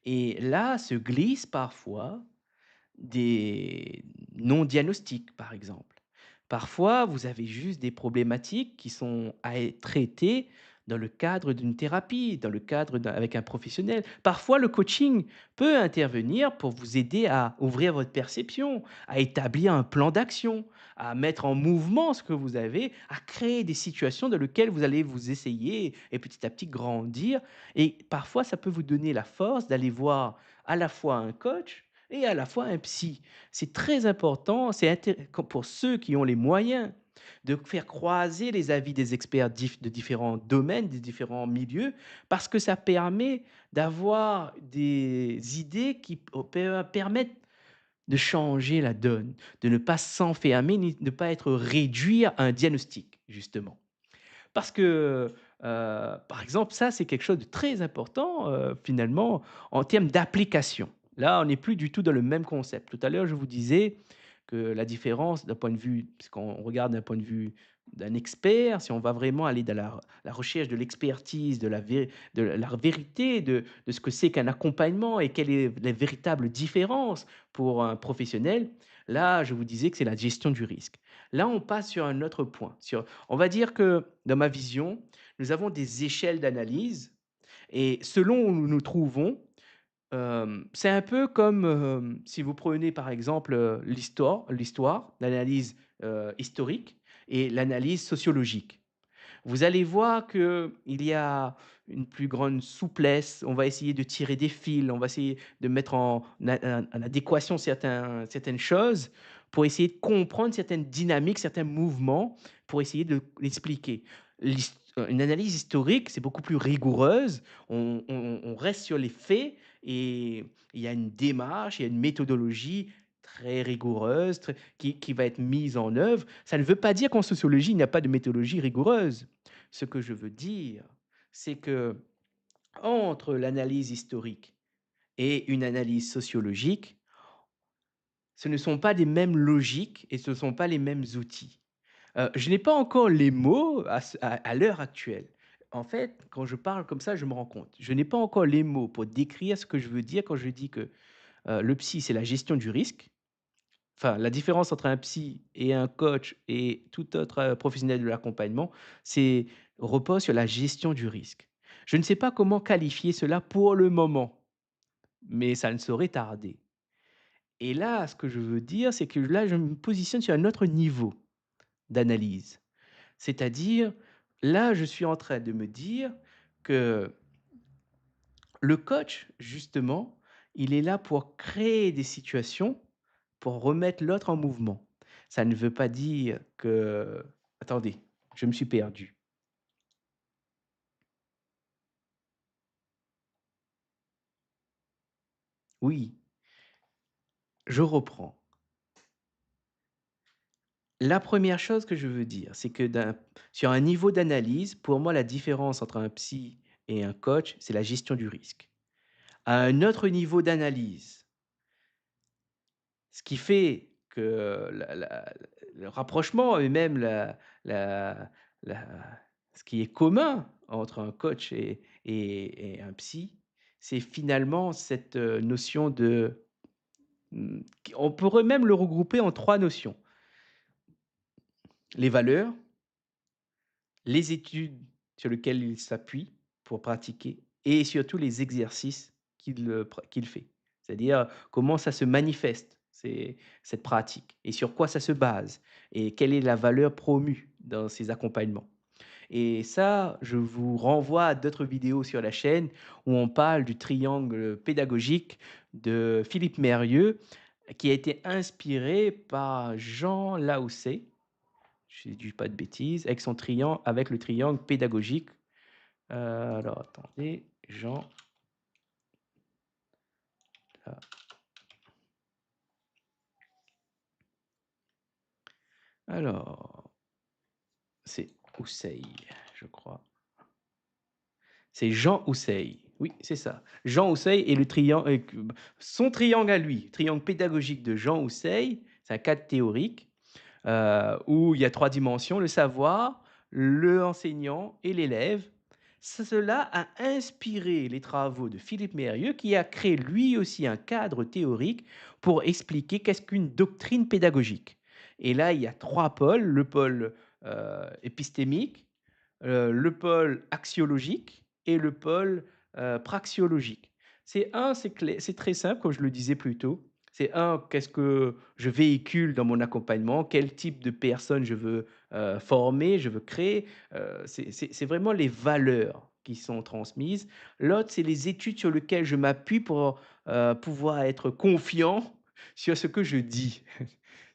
Et là se glissent parfois des non-diagnostics, par exemple. Parfois, vous avez juste des problématiques qui sont à être traitées dans le cadre d'une thérapie, dans le cadre avec un professionnel. Parfois, le coaching peut intervenir pour vous aider à ouvrir votre perception, à établir un plan d'action, à mettre en mouvement ce que vous avez, à créer des situations dans lesquelles vous allez vous essayer et petit à petit grandir. Et parfois, ça peut vous donner la force d'aller voir à la fois un coach et à la fois un psy. C'est très important, c'est pour ceux qui ont les moyens de faire croiser les avis des experts de différents domaines, des différents milieux, parce que ça permet d'avoir des idées qui permettent de changer la donne, de ne pas s'enfermer, ni de ne pas être réduit à un diagnostic, justement. Parce que, par exemple, ça, c'est quelque chose de très important, finalement, en termes d'application. Là, on n'est plus du tout dans le même concept. Tout à l'heure, je vous disais que la différence d'un point de vue puisqu'on regarde d'un point de vue d'un expert, si on va vraiment aller dans la recherche de l'expertise, de la vérité de ce que c'est qu'un accompagnement et quelle est la véritable différence pour un professionnel, là, je vous disais que c'est la gestion du risque. Là, on passe sur un autre point, on va dire que dans ma vision, nous avons des échelles d'analyse et selon où nous nous trouvons, c'est un peu comme, si vous prenez par exemple, l'histoire, l'analyse, historique et l'analyse sociologique. Vous allez voir qu'il y a une plus grande souplesse, on va essayer de tirer des fils, on va essayer de mettre en adéquation certaines choses pour essayer de comprendre certaines dynamiques, certains mouvements, pour essayer de l'expliquer. Une analyse historique, c'est beaucoup plus rigoureuse, on reste sur les faits et il y a une démarche, il y a une méthodologie très rigoureuse, qui va être mise en œuvre. Ça ne veut pas dire qu'en sociologie, il n'y a pas de méthodologie rigoureuse. Ce que je veux dire, c'est que entre l'analyse historique et une analyse sociologique, ce ne sont pas les mêmes logiques et ce ne sont pas les mêmes outils. Je n'ai pas encore les mots à l'heure actuelle. En fait, quand je parle comme ça, je me rends compte. Je n'ai pas encore les mots pour décrire ce que je veux dire quand je dis que, le psy, c'est la gestion du risque. Enfin, la différence entre un psy et un coach et tout autre, professionnel de l'accompagnement, c'est repose sur la gestion du risque. Je ne sais pas comment qualifier cela pour le moment, mais ça ne saurait tarder. Et là, ce que je veux dire, c'est que là, je me positionne sur un autre niveau d'analyse. C'est-à-dire, là, je suis en train de me dire que le coach, justement, il est là pour créer des situations, pour remettre l'autre en mouvement. Ça ne veut pas dire que attendez, je me suis perdu. Oui, je reprends. La première chose que je veux dire, c'est que sur un niveau d'analyse, pour moi, la différence entre un psy et un coach, c'est la gestion du risque. À un autre niveau d'analyse, ce qui fait que le rapprochement et même la la ce qui est commun entre un coach et un psy, c'est finalement cette, notion de, on pourrait même le regrouper en 3 notions. Les valeurs, les études sur lesquelles il s'appuie pour pratiquer et surtout les exercices qu'il fait. C'est-à-dire comment ça se manifeste, cette pratique et sur quoi ça se base et quelle est la valeur promue dans ces accompagnements. Et ça, je vous renvoie à d'autres vidéos sur la chaîne où on parle du triangle pédagogique de Philippe Mérieux qui a été inspiré par Jean Laoussé, je ne dis pas de bêtises, avec le triangle pédagogique. Alors attendez, Jean La alors, c'est Housseil, je crois. C'est Jean Housseil. Oui, c'est ça. Jean Housseil et le triangle, son triangle à lui, triangle pédagogique de Jean Housseil, c'est un cadre théorique où il y a 3 dimensions: le savoir, l'enseignant et l'élève. Cela a inspiré les travaux de Philippe Mérieux qui a créé lui aussi un cadre théorique pour expliquer qu'est-ce qu'une doctrine pédagogique. Et là, il y a 3 pôles, le pôle, épistémique, le pôle axiologique et le pôle, praxiologique. C'est très simple comme je le disais plus tôt. C'est un, qu'est-ce que je véhicule dans mon accompagnement? Quel type de personne je veux, former, je veux créer? C'est vraiment les valeurs qui sont transmises. L'autre, c'est les études sur lesquelles je m'appuie pour, pouvoir être confiant sur ce que je dis.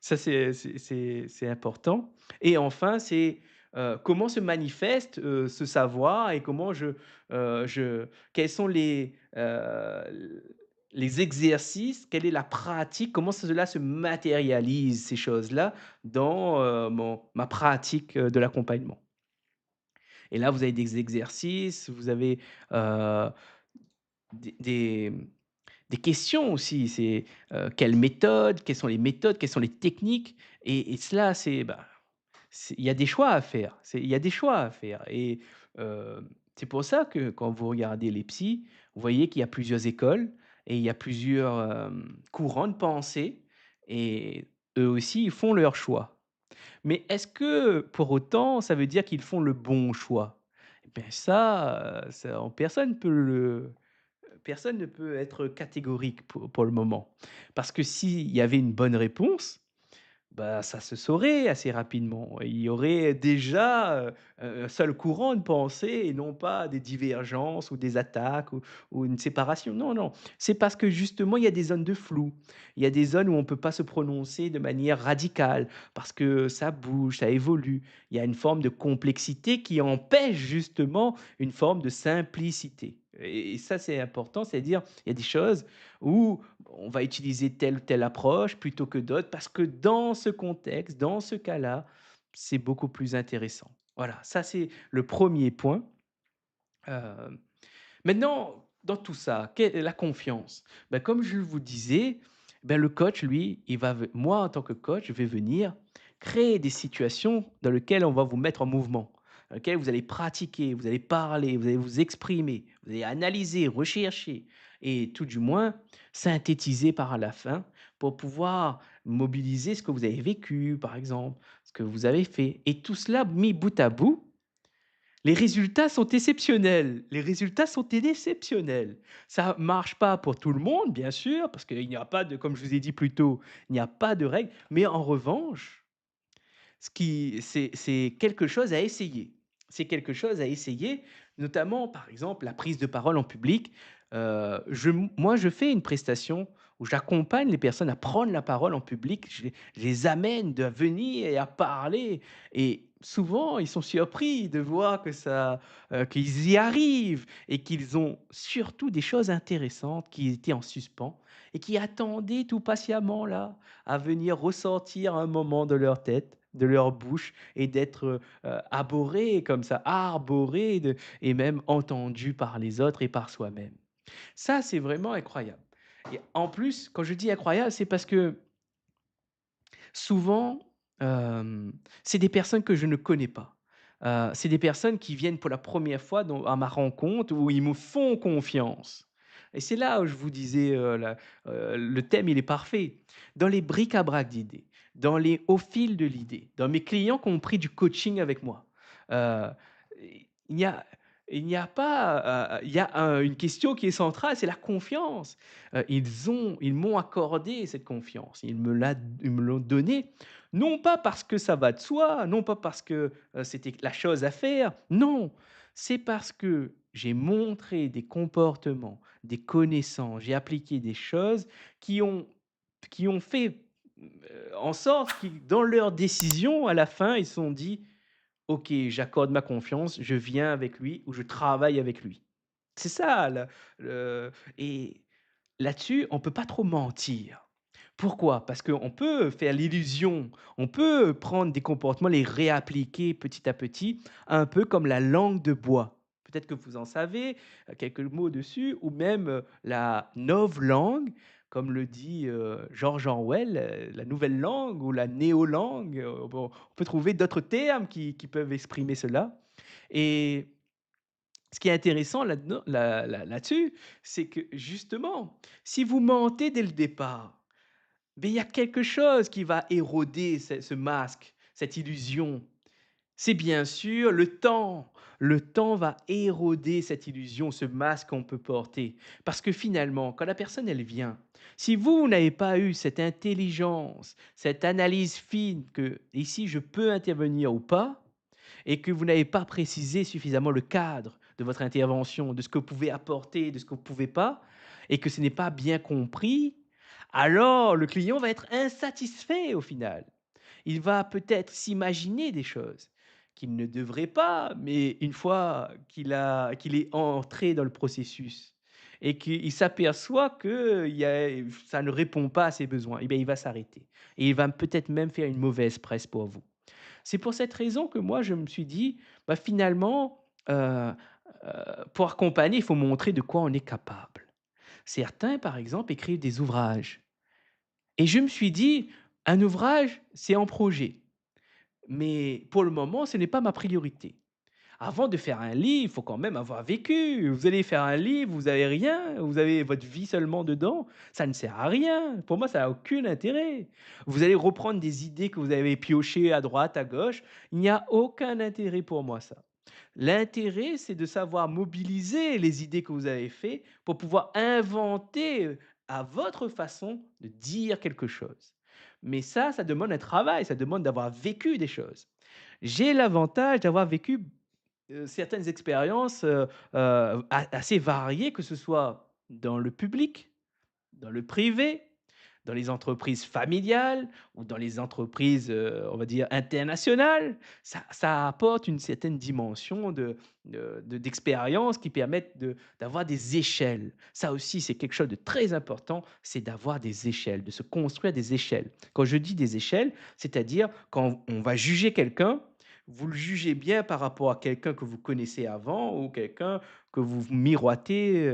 Ça, c'est important et enfin, c'est, comment se manifeste, ce savoir et comment je quels sont les exercices, quelle est la pratique, comment cela se matérialise ces choses-là dans, ma pratique, de l'accompagnement. Et là, vous avez des exercices, vous avez, heu, des des, des questions aussi, c'est, quelle méthode? Quelles sont les méthodes? Quelles sont les techniques? Et cela, il y a des choix à faire. Il y a des choix à faire et c'est pour ça que quand vous regardez les psys, vous voyez qu'il y a plusieurs écoles et il y a plusieurs, courants de pensée et eux aussi, ils font leurs choix. Mais est-ce que pour autant, ça veut dire qu'ils font le bon choix? Et beh, ça personne ne peut être catégorique pour le moment. Parce que s'il y avait une bonne réponse, bah, ça se saurait assez rapidement. Il y aurait déjà, un seul courant de pensée et non pas des divergences ou des attaques ou une séparation. Non, non, c'est parce que justement il y a des zones de flou. Il y a des zones où on ne peut pas se prononcer de manière radicale parce que ça bouge, ça évolue. Il y a une forme de complexité qui empêche justement une forme de simplicité et ça, c'est important, c'est-à-dire il y a des choses où on va utiliser telle ou telle approche plutôt que d'autres parce que dans ce contexte, dans ce cas-là, c'est beaucoup plus intéressant. Voilà, ça c'est le premier point. Hem, Maintenant, dans tout ça, quelle est la confiance? Ben comme je vous disais, ben le coach lui, il va ve moi en tant que coach, je vais venir créer des situations dans lesquelles on va vous mettre en mouvement, dans lesquelles vous allez pratiquer, vous allez parler, vous allez vous exprimer, vous allez analyser, rechercher et tout du moins synthétiser par la fin pour pouvoir mobiliser ce que vous avez vécu, par exemple, ce que vous avez fait et tout cela mis bout à bout, les résultats sont exceptionnels, les résultats sont exceptionnels. Ça marche pas pour tout le monde, bien sûr, parce qu'il n'y a pas de comme je vous ai dit plus tôt, il n'y a pas de règle, mais en revanche, ce qui c'est quelque chose à essayer. C'est quelque chose à essayer, notamment, par exemple, la prise de parole en public. Moi, je fais une prestation où j'accompagne les personnes à prendre la parole en public. Je les amène à venir et à parler et souvent, ils sont surpris de voir qu'ils y arrivent et qu'ils ont surtout des choses intéressantes qui étaient en suspens et qui attendaient tout patiemment là, à venir ressortir un moment de leur tête, de leur bouche et d'être, abordés comme ça, arborés et même entendus par les autres et par soi-même. Ça, c'est vraiment incroyable et en plus, quand je dis incroyable, c'est parce que souvent, c'est des personnes que je ne connais pas. C'est des personnes qui viennent pour la première fois à ma rencontre où ils me font confiance et c'est là où je vous disais, le thème, il est parfait. Dans les bric-à-brac d'idées, dans les au fil de l'idée, dans mes clients qui ont pris du coaching avec moi, heu, il y a il n'y a pas, il y a une question qui est centrale, c'est la confiance. Ils m'ont accordé cette confiance. Ils me l'ont donnée, non pas parce que ça va de soi, non pas parce que, c'était la chose à faire, non, c'est parce que j'ai montré des comportements, des connaissances, j'ai appliqué des choses qui ont fait, en sorte qu'ils dans leur décision, à la fin, ils se sont dit: OK, j'accorde ma confiance, je viens avec lui ou je travaille avec lui. C'est ça le et là-dessus, on peut pas trop mentir. Pourquoi? Parce qu'on peut faire l'illusion, on peut prendre des comportements, les réappliquer petit à petit, un peu comme la langue de bois. Peut-être que vous en savez, quelques mots dessus ou même, la novlangue. comme le dit, George Orwell, la nouvelle langue ou la néolangue, bon, on peut trouver d'autres termes qui peuvent exprimer cela et ce qui est intéressant là-dedans là-dessus, c'est que justement, si vous mentez dès le départ, beh, il y a quelque chose qui va éroder ce masque, cette illusion. C'est bien sûr le temps. Le temps va éroder cette illusion, ce masque qu'on peut porter. Parce que finalement, quand la personne, elle vient, si vous n'avez pas eu cette intelligence, cette analyse fine que ici je peux intervenir ou pas, et que vous n'avez pas précisé suffisamment le cadre de votre intervention, de ce que vous pouvez apporter, de ce que vous ne pouvez pas, et que ce n'est pas bien compris, alors le client va être insatisfait au final. Il va peut-être s'imaginer des choses qu'il ne devrait pas, mais une fois qu'il est entré dans le processus et qu'il s'aperçoit que ça ne répond pas à ses besoins, et bien, il va s'arrêter et il va peut-être même faire une mauvaise presse pour vous. C'est pour cette raison que moi, je me suis dit: «Bah, finalement, pour accompagner, il faut montrer de quoi on est capable». Certains, par exemple, écrivent des ouvrages et je me suis dit: «Un ouvrage, c'est en projet, mais pour le moment, ce n'est pas ma priorité». Avant de faire un livre, il faut quand même avoir vécu. Vous allez faire un livre, vous avez rien, vous avez votre vie seulement dedans, ça ne sert à rien. Pour moi, ça n'a aucun intérêt. Vous allez reprendre des idées que vous avez piochées à droite, à gauche, il n'y a aucun intérêt pour moi ça. L'intérêt, c'est de savoir mobiliser les idées que vous avez faites pour pouvoir inventer, à votre façon de dire quelque chose. Mais ça demande un travail, ça demande d'avoir vécu des choses. J'ai l'avantage d'avoir vécu certaines expériences, assez variées, que ce soit dans le public, dans le privé, dans les entreprises familiales ou dans les entreprises, on va dire internationales. Ça apporte une certaine dimension d'expérience qui permettent d'avoir des échelles. Ça aussi, c'est quelque chose de très important, c'est d'avoir des échelles, de se construire des échelles. Quand je dis des échelles, c'est-à-dire quand on va juger quelqu'un, vous le jugez bien par rapport à quelqu'un que vous connaissez avant ou quelqu'un que vous miroitez,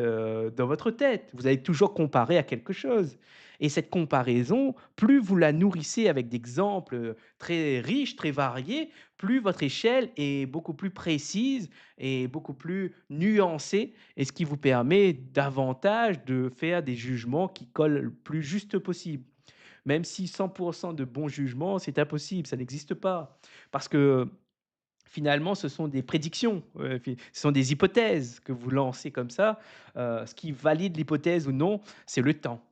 dans votre tête. Vous allez toujours comparer à quelque chose et cette comparaison, plus vous la nourrissez avec d'exemples, très riches, très variés, plus votre échelle est beaucoup plus précise et beaucoup plus nuancée et ce qui vous permet davantage de faire des jugements qui collent le plus juste possible. Même si 100 de bons jugements, c'est impossible, ça n'existe pas. Parce que finalement, ce sont des prédictions, ce sont des hypothèses que vous lancez comme ça. Ce qui valide l'hypothèse ou non, c'est le temps.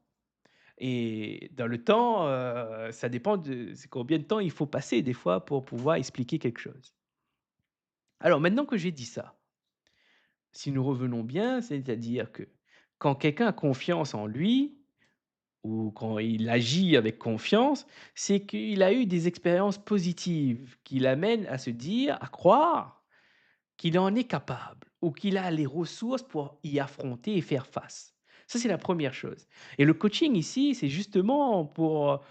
Et dans le temps, ça dépend de c'est combien de temps il faut passer des fois pour pouvoir expliquer quelque chose. Alors maintenant que j'ai dit ça, si nous revenons bien, c'est-à-dire que quand quelqu'un a confiance en lui ou quand il agit avec confiance, c'est qu'il a eu des expériences positives qui l'amènent à se dire, à croire qu'il en est capable ou qu'il a les ressources pour y affronter et faire face. Ça, c'est la première chose et le coaching ici, c'est justement pour,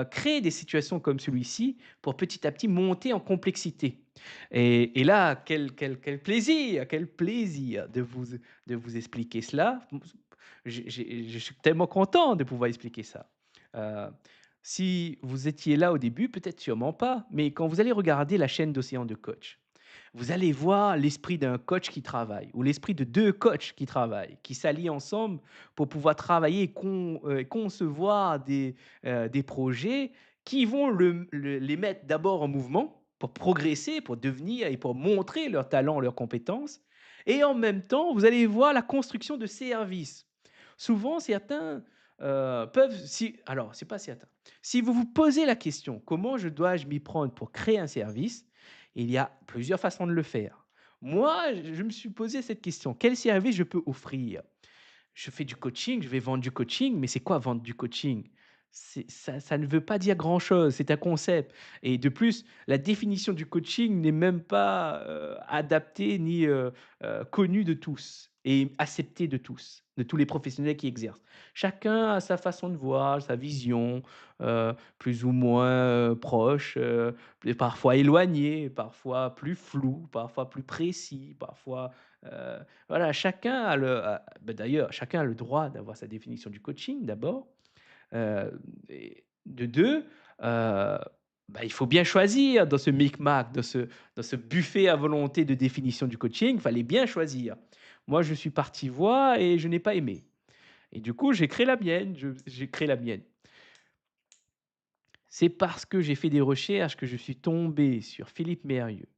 créer des situations comme celui-ci, pour petit à petit monter en complexité et là, quel plaisir de vous expliquer cela. Je suis tellement content de pouvoir expliquer ça. Heu, si vous étiez là au début, peut-être sûrement pas, mais quand vous allez regarder la chaîne d'Océan de Coach, vous allez voir l'esprit d'un coach qui travaille ou l'esprit de 2 coachs qui travaillent, qui s'allient ensemble pour pouvoir travailler et concevoir des projets qui vont les mettre d'abord en mouvement pour progresser, pour devenir et pour montrer leurs talents, leurs compétences et en même temps, vous allez voir la construction de services. Souvent, certains, peuvent si alors c'est pas certain. Si vous vous posez la question: «Comment dois-je m'y prendre pour créer un service?» Il y a plusieurs façons de le faire. Moi, je me suis posé cette question: «Quel service je peux offrir?» Je fais du coaching, je vais vendre du coaching, mais c'est quoi vendre du coaching? Ça ne veut pas dire grand-chose, c'est un concept et de plus, la définition du coaching n'est même pas, adaptée ni, connue de tous et acceptée de tous les professionnels qui exercent. Chacun a sa façon de voir, sa vision, plus ou moins, proche, et parfois éloignée, parfois plus floue, parfois plus précis, parfois, voilà, chacun a le a bah, d'ailleurs, chacun a le droit d'avoir sa définition du coaching d'abord Et de 2, bah, il faut bien choisir dans ce micmac, dans ce buffet à volonté de définition du coaching, il fallait bien choisir. Moi, je suis parti voir et je n'ai pas aimé et du coup, j'ai créé la mienne. C'est parce que j'ai fait des recherches que je suis tombé sur Philippe Mérieux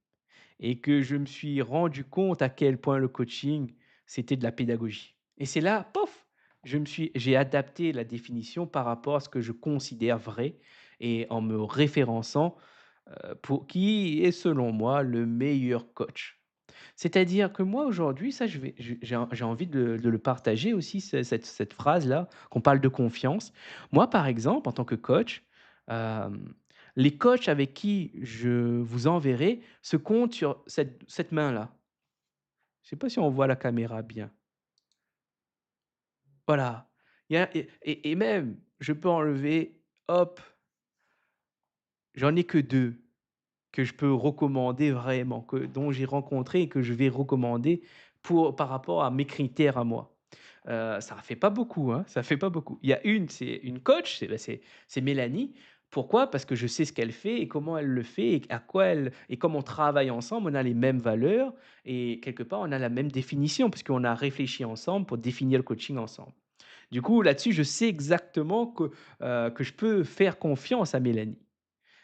et que je me suis rendu compte à quel point le coaching, c'était de la pédagogie. Et c'est là, pof, j'ai adapté la définition par rapport à ce que je considère vrai et en me référençant pour qui est selon moi le meilleur coach. C'est-à-dire que moi aujourd'hui, ça je vais j'ai envie de le partager aussi cette phrase-là, qu'on parle de confiance. Moi par exemple, en tant que coach, les coachs avec qui je vous enverrai se comptent sur cette main-là. Je sais pas si on voit la caméra bien. Voilà. Il y a et même je peux enlever, hop, j'en ai que 2 que je peux recommander vraiment, dont j'ai rencontré et que je vais recommander par rapport à mes critères à moi. Ça fait pas beaucoup, hein, ça fait pas beaucoup. Il y a une, c'est une coach, c'est Mélanie. Pourquoi? Parce que je sais ce qu'elle fait et comment elle le fait et à quoi elle et comme on travaille ensemble, on a les mêmes valeurs et quelque part, on a la même définition puisqu'on a réfléchi ensemble pour définir le coaching ensemble. Du coup, là-dessus, je sais exactement que je peux faire confiance à Mélanie.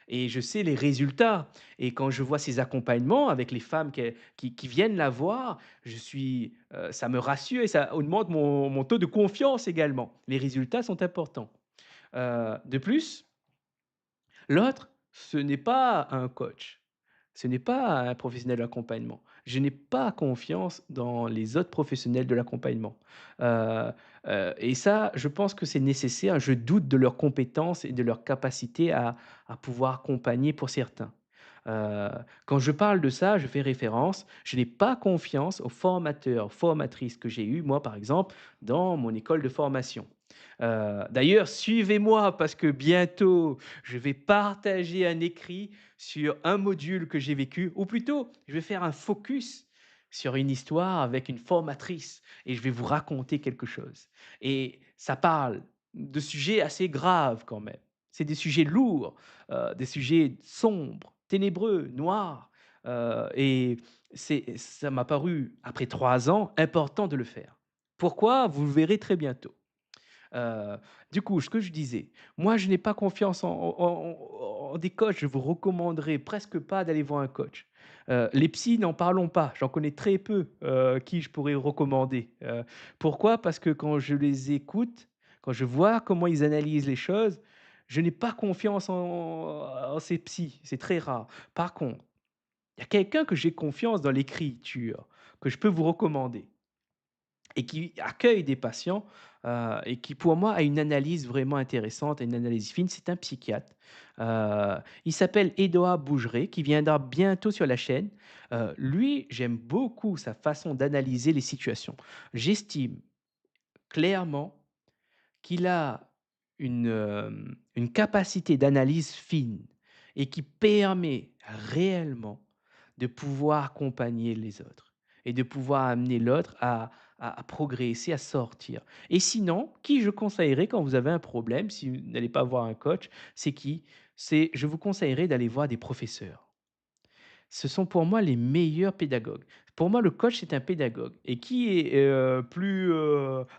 Et je sais les résultats et quand je vois ces accompagnements avec les femmes qui viennent la voir, ça me rassure et ça augmente mon taux de confiance également. Les résultats sont importants. De plus, l'autre, ce n'est pas un coach, ce n'est pas un professionnel de l'accompagnement. Je n'ai pas confiance dans les autres professionnels de l'accompagnement. Heu et ça, je pense que c'est nécessaire. Je doute de leurs compétences et de leur capacité à pouvoir accompagner pour certains. Heu, Quand je parle de ça, je fais référence, je n'ai pas confiance aux formateurs, formatrices que j'ai eus, moi, par exemple, dans mon école de formation. D'ailleurs, suivez-moi parce que bientôt, je vais partager un écrit sur un module que j'ai vécu, ou plutôt, je vais faire un focus sur une histoire avec une formatrice et je vais vous raconter quelque chose. Et ça parle de sujets assez graves quand même. C'est des sujets lourds, des sujets sombres, ténébreux, noirs. Et ça m'a paru, après 3 ans, important de le faire. Pourquoi? Vous le verrez très bientôt. Heu, du coup, ce que je disais, moi je n'ai pas confiance en des coachs, je vous recommanderais presque pas d'aller voir un coach. Les psys, n'en parlons pas, j'en connais très peu, qui je pourrais recommander. Pourquoi? Parce que quand je les écoute, quand je vois comment ils analysent les choses, je n'ai pas confiance en ces psys, c'est très rare. Par contre, il y a quelqu'un que j'ai confiance dans l'écriture, que je peux vous recommander et qui accueille des patients, et qui pour moi a une analyse vraiment intéressante et une analyse fine, c'est un psychiatre. Il s'appelle Édouard Bougeret, qui viendra bientôt sur la chaîne. Lui, j'aime beaucoup sa façon d'analyser les situations. J'estime clairement qu'il a une capacité d'analyse fine et qui permet réellement de pouvoir accompagner les autres et de pouvoir amener l'autre à progresser, à sortir. Et sinon, qui je conseillerais quand vous avez un problème, si vous n'allez pas voir un coach, c'est qui? Je vous conseillerais d'aller voir des professeurs. Ce sont pour moi les meilleurs pédagogues. Pour moi, le coach, c'est un pédagogue et qui est, plus,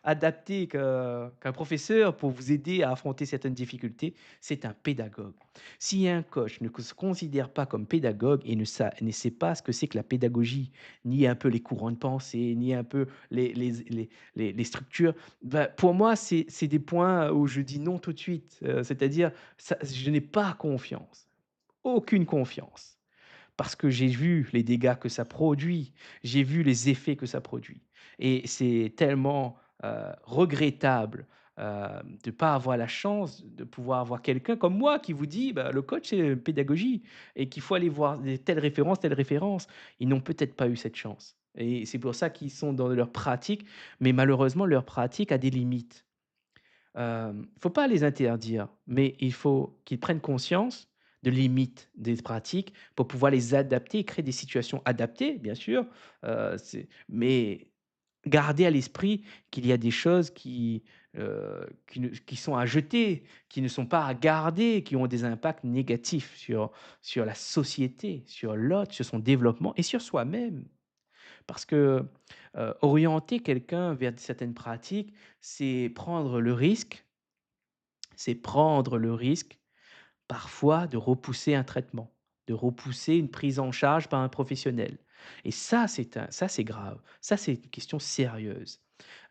adapté qu'un professeur pour vous aider à affronter certaines difficultés? C'est un pédagogue. Si un coach ne se considère pas comme pédagogue et ne sait pas ce que c'est que la pédagogie, ni un peu les courants de pensée, ni un peu les structures, bah, pour moi, c'est des points où je dis non tout de suite. C'est-à-dire, ça je n'ai pas confiance, aucune confiance. Parce que j'ai vu les dégâts que ça produit, j'ai vu les effets que ça produit et c'est tellement, regrettable, de pas avoir la chance de pouvoir avoir quelqu'un comme moi qui vous dit: «Bah, le coach, c'est pédagogie et qu'il faut aller voir des telles références, telles références». Ils n'ont peut-être pas eu cette chance et c'est pour ça qu'ils sont dans leur pratique, mais malheureusement leur pratique a des limites. Faut pas les interdire, mais il faut qu'ils prennent conscience de limites des pratiques pour pouvoir les adapter et créer des situations adaptées, bien sûr, mais garder à l'esprit qu'il y a des choses qui, qui sont à jeter, qui ne sont pas à garder, qui ont des impacts négatifs sur la société, sur l'autre, sur son développement et sur soi-même. Parce que, orienter quelqu'un vers certaines pratiques, c'est prendre le risque c'est prendre le risque parfois de repousser un traitement, de repousser une prise en charge par un professionnel et ça c'est grave, ça c'est une question sérieuse.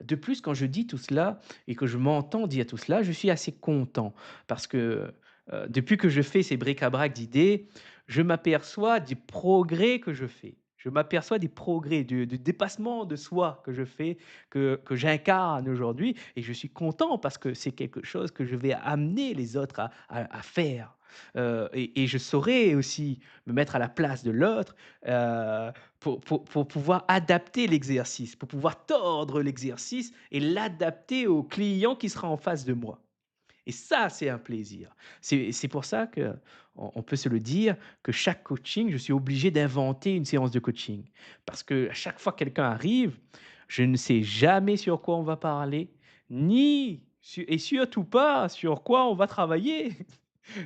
De plus, quand je dis tout cela et que je m'entends dire tout cela, je suis assez content parce que, depuis que je fais ces bric-à-brac d'idées, je m'aperçois des progrès que je fais. Je m'aperçois des progrès, du dépassement de soi que je fais, que j'incarne aujourd'hui et je suis content parce que c'est quelque chose que je vais amener les autres à faire. Et je saurai aussi me mettre à la place de l'autre, pour pouvoir adapter l'exercice, pour pouvoir tordre l'exercice et l'adapter au client qui sera en face de moi. Et ça, c'est un plaisir. C'est pour ça qu'on peut se le dire, que chaque coaching, je suis obligé d'inventer une séance de coaching. Parce que à chaque fois que quelqu'un arrive, je ne sais jamais sur quoi on va parler, ni et surtout pas sur quoi on va travailler.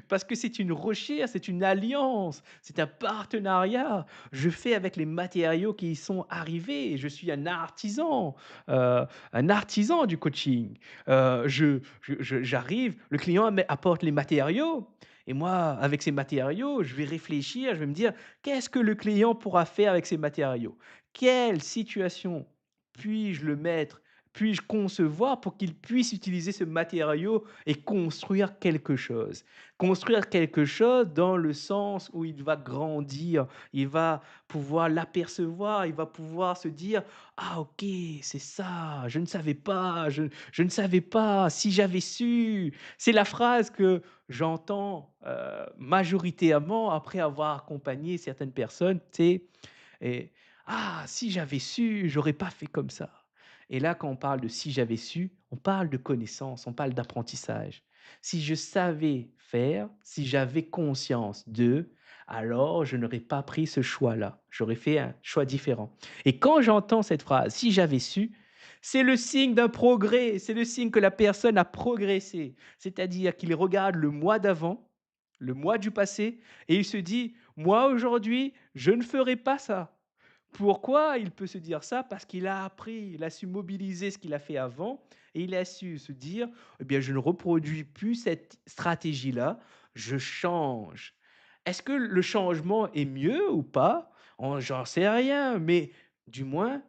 Parce que c'est une recherche, c'est une alliance, c'est un partenariat. Je fais avec les matériaux qui y sont arrivés. Je suis un artisan du coaching. J'arrive, le client apporte les matériaux et moi, avec ces matériaux, je vais réfléchir, je vais me dire: «Qu'est-ce que le client pourra faire avec ces matériaux? Quelle situation puis-je le mettre puis-je concevoir pour qu'il puisse utiliser ce matériau et construire quelque chose?» Construire quelque chose dans le sens où il va grandir, il va pouvoir l'apercevoir, il va pouvoir se dire: «Ah OK, c'est ça, je ne savais pas, je ne savais pas, si j'avais su». C'est la phrase que j'entends, majoritairement après avoir accompagné certaines personnes, tu sais? Et: «Ah, si j'avais su, j'aurais pas fait comme ça». Et là, quand on parle de «si j'avais su», on parle de connaissance, on parle d'apprentissage. Si je savais faire, si j'avais conscience de, alors je n'aurais pas pris ce choix-là. J'aurais fait un choix différent. Et quand j'entends cette phrase: «Si j'avais su», c'est le signe d'un progrès, c'est le signe que la personne a progressé. C'est-à-dire qu'il regarde le mois d'avant, le mois du passé et il se dit: «Moi aujourd'hui, je ne ferai pas ça». Pourquoi il peut se dire ça? Parce qu'il a appris, il a su mobiliser ce qu'il a fait avant et il a su se dire: «Eh bien, je ne reproduis plus cette stratégie-là, je change». Est-ce que le changement est mieux ou pas? J'en sais rien, mais du moins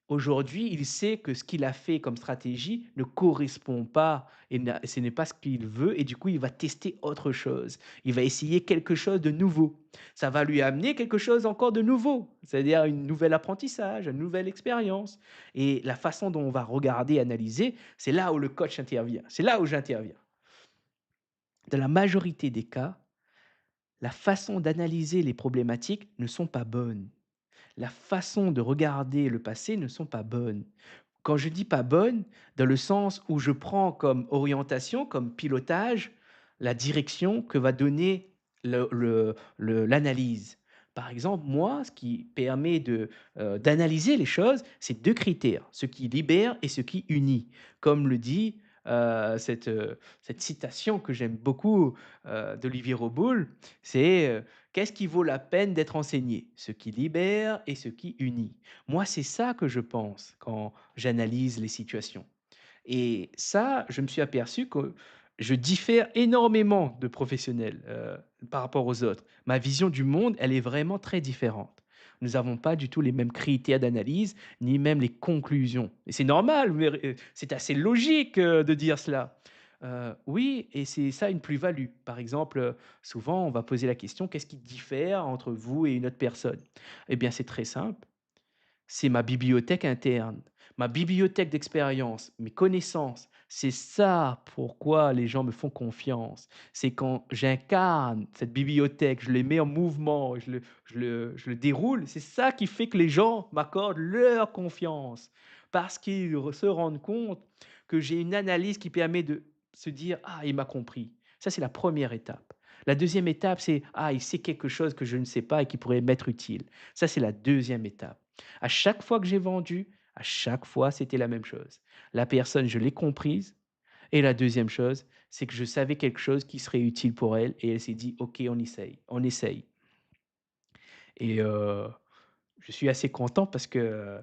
aujourd'hui, il sait que ce qu'il a fait comme stratégie ne correspond pas et ce n'est pas ce qu'il veut et du coup, il va tester autre chose. Il va essayer quelque chose de nouveau. Ça va lui amener quelque chose encore de nouveau, c'est-à-dire une nouvelle apprentissage, une nouvelle expérience et la façon dont on va regarder, analyser, c'est là où le coach intervient. C'est là où j'interviens. Dans la majorité des cas, la façon d'analyser les problématiques ne sont pas bonnes. La façon de regarder le passé ne sont pas bonnes. Quand je dis pas bonne, dans le sens où je prends comme orientation, comme pilotage, la direction que va donner l'analyse. Par exemple, moi, ce qui permet d'analyser les choses, c'est 2 critères, ce qui libère et ce qui unit. Comme le dit, cette citation que j'aime beaucoup, d'Olivier Roboul, c'est, «Qu'est-ce qui vaut la peine d'être enseigné? Ce qui libère et ce qui unit». Moi, c'est ça que je pense quand j'analyse les situations et ça, je me suis aperçu que je diffère énormément de professionnels, par rapport aux autres. Ma vision du monde, elle est vraiment très différente. Nous n'avons pas du tout les mêmes critères d'analyse, ni même les conclusions et c'est normal, mais c'est assez logique, de dire cela. Oui et c'est ça une plus-value. Par exemple, souvent on va poser la question: «Qu'est-ce qui diffère entre vous et une autre personne?» Eh bien, c'est très simple, c'est ma bibliothèque interne, ma bibliothèque d'expérience, mes connaissances. C'est ça pourquoi les gens me font confiance. C'est quand j'incarne cette bibliothèque, je les mets en mouvement, je le déroule, c'est ça qui fait que les gens m'accordent leur confiance. Parce qu'ils se rendent compte que j'ai une analyse qui permet de se dire: «Ah, il m'a compris». Ça, c'est la première étape. La deuxième étape, c'est: «Ah, il sait quelque chose que je ne sais pas et qui pourrait m'être utile». Ça, c'est la deuxième étape. À chaque fois que j'ai vendu, à chaque fois, c'était la même chose. La personne, je l'ai comprise, Et la deuxième chose, c'est que je savais quelque chose qui serait utile pour elle et elle s'est dit: «OK, on essaye, on essaye». Et je suis assez content parce que,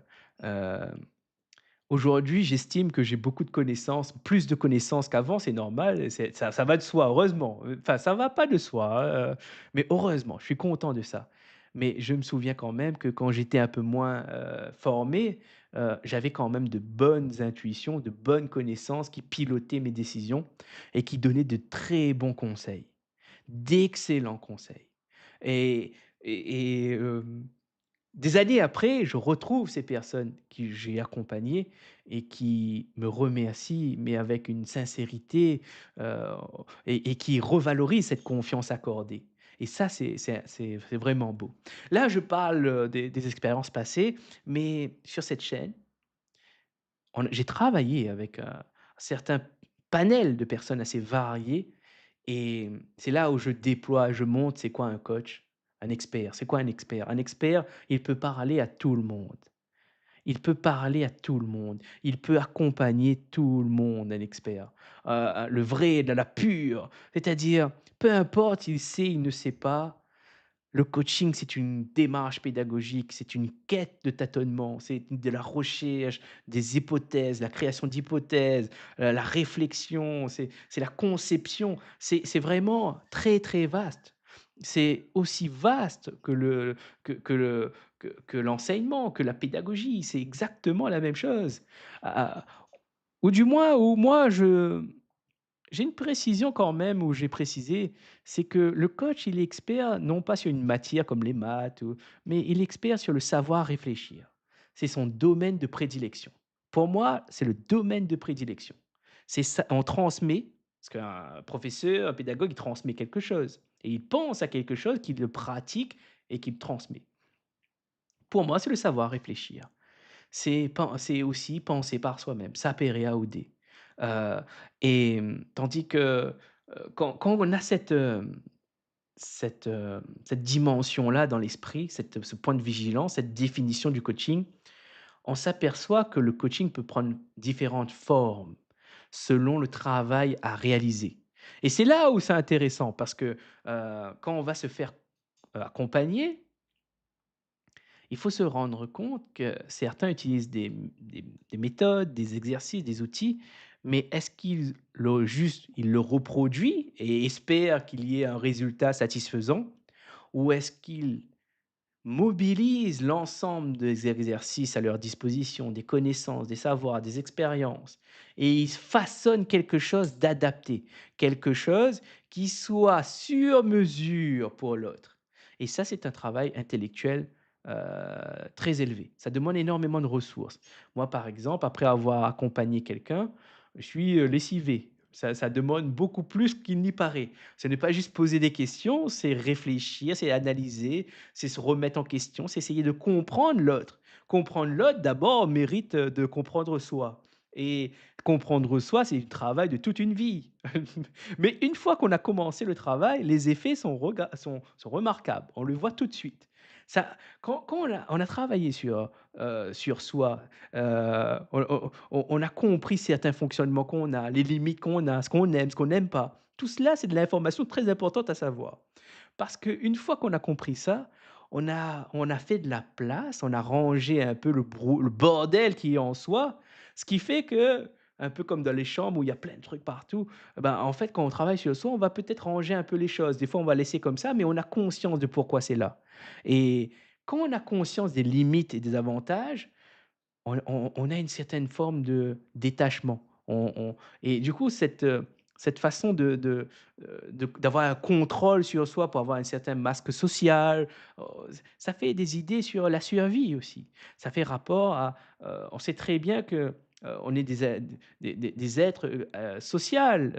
aujourd'hui, j'estime que j'ai beaucoup de connaissances, plus de connaissances qu'avant, c'est normal, et ça va de soi, heureusement. Enfin, ça va pas de soi, hein, mais heureusement, je suis content de ça. Mais je me souviens quand même que quand j'étais un peu moins, formé, j'avais quand même de bonnes intuitions, de bonnes connaissances qui pilotaient mes décisions et qui donnaient de très bons conseils, d'excellents conseils. Et des années après, je retrouve ces personnes que j'ai accompagnées et qui me remercient, mais avec une sincérité, heu et qui revalorisent cette confiance accordée, et ça, c'est vraiment beau. Là, je parle, des expériences passées, mais sur cette chaîne, on j'ai travaillé avec un certain panel de personnes assez variées, et c'est là où je déploie, je montre c'est quoi un coach, un expert. C'est quoi un expert? Un expert, il peut parler à tout le monde. Il peut parler à tout le monde. Il peut accompagner tout le monde, un expert. Le vrai, de la pure. C'est-à-dire, peu importe, il sait, il ne sait pas, le coaching, c'est une démarche pédagogique, c'est une quête de tâtonnement, c'est de la recherche, des hypothèses, la création d'hypothèses, la réflexion, c'est la conception. C'est vraiment très, très vaste. C'est aussi vaste que l'enseignement, que la pédagogie. C'est exactement la même chose. Ah, ou du moins, où moi j'ai une précision quand même, où j'ai précisé, c'est que le coach, il est expert non pas sur une matière comme les maths, mais il est expert sur le savoir réfléchir. C'est son domaine de prédilection. Pour moi, c'est le domaine de prédilection. C'est ça, on transmet, parce qu'un professeur, un pédagogue, il transmet quelque chose. Et il pense à quelque chose qu'il le pratique et qu'il transmet. Pour moi, c'est le savoir réfléchir. C'est aussi penser par soi-même, sapere aude. Heu Tandis que, quand on a cette dimension-là dans l'esprit, ce point de vigilance, cette définition du coaching, on s'aperçoit que le coaching peut prendre différentes formes selon le travail à réaliser. Et c'est là où c'est intéressant parce que, quand on va se faire, accompagner, il faut se rendre compte que certains utilisent des méthodes, des exercices, des outils, mais est-ce qu'ils ils le reproduit et espèrent qu'il y ait un résultat satisfaisant? Ou est-ce qu'ils mobilisent l'ensemble des exercices à leur disposition, des connaissances, des savoirs, des expériences, et ils façonnent quelque chose d'adapté, quelque chose qui soit sur mesure pour l'autre. Et ça, c'est un travail intellectuel, très élevé. Ça demande énormément de ressources. Moi, par exemple, après avoir accompagné quelqu'un, je suis, lessivé. Ça demande beaucoup plus qu'il n'y paraît. Ce n'est pas juste poser des questions, c'est réfléchir, c'est analyser, c'est se remettre en question, c'est essayer de comprendre l'autre. Comprendre l'autre, d'abord, mérite, de comprendre soi, et comprendre soi, c'est le travail de toute une vie. Mais une fois qu'on a commencé le travail, les effets sont remarquables. On le voit tout de suite. Ça, quand on a travaillé sur soi, on a compris certains fonctionnements qu'on a, les limites qu'on a, ce qu'on n'aime pas. Tout cela, c'est de l'information très importante à savoir. Parce qu'une fois qu'on a compris ça, on a fait de la place, on a rangé un peu le bordel qui est en soi, ce qui fait que, un peu comme dans les chambres où il y a plein de trucs partout, ben, en fait, quand on travaille sur soi, on va peut-être ranger un peu les choses. Des fois, on va laisser comme ça, mais on a conscience de pourquoi c'est là. Et quand on a conscience des limites et des avantages, on a une certaine forme de détachement. Et du coup, cette façon d'avoir un contrôle sur soi pour avoir un certain masque social, heu, ça fait des idées sur la survie aussi. Ça fait rapport à, on sait très bien que, on est des êtres, social.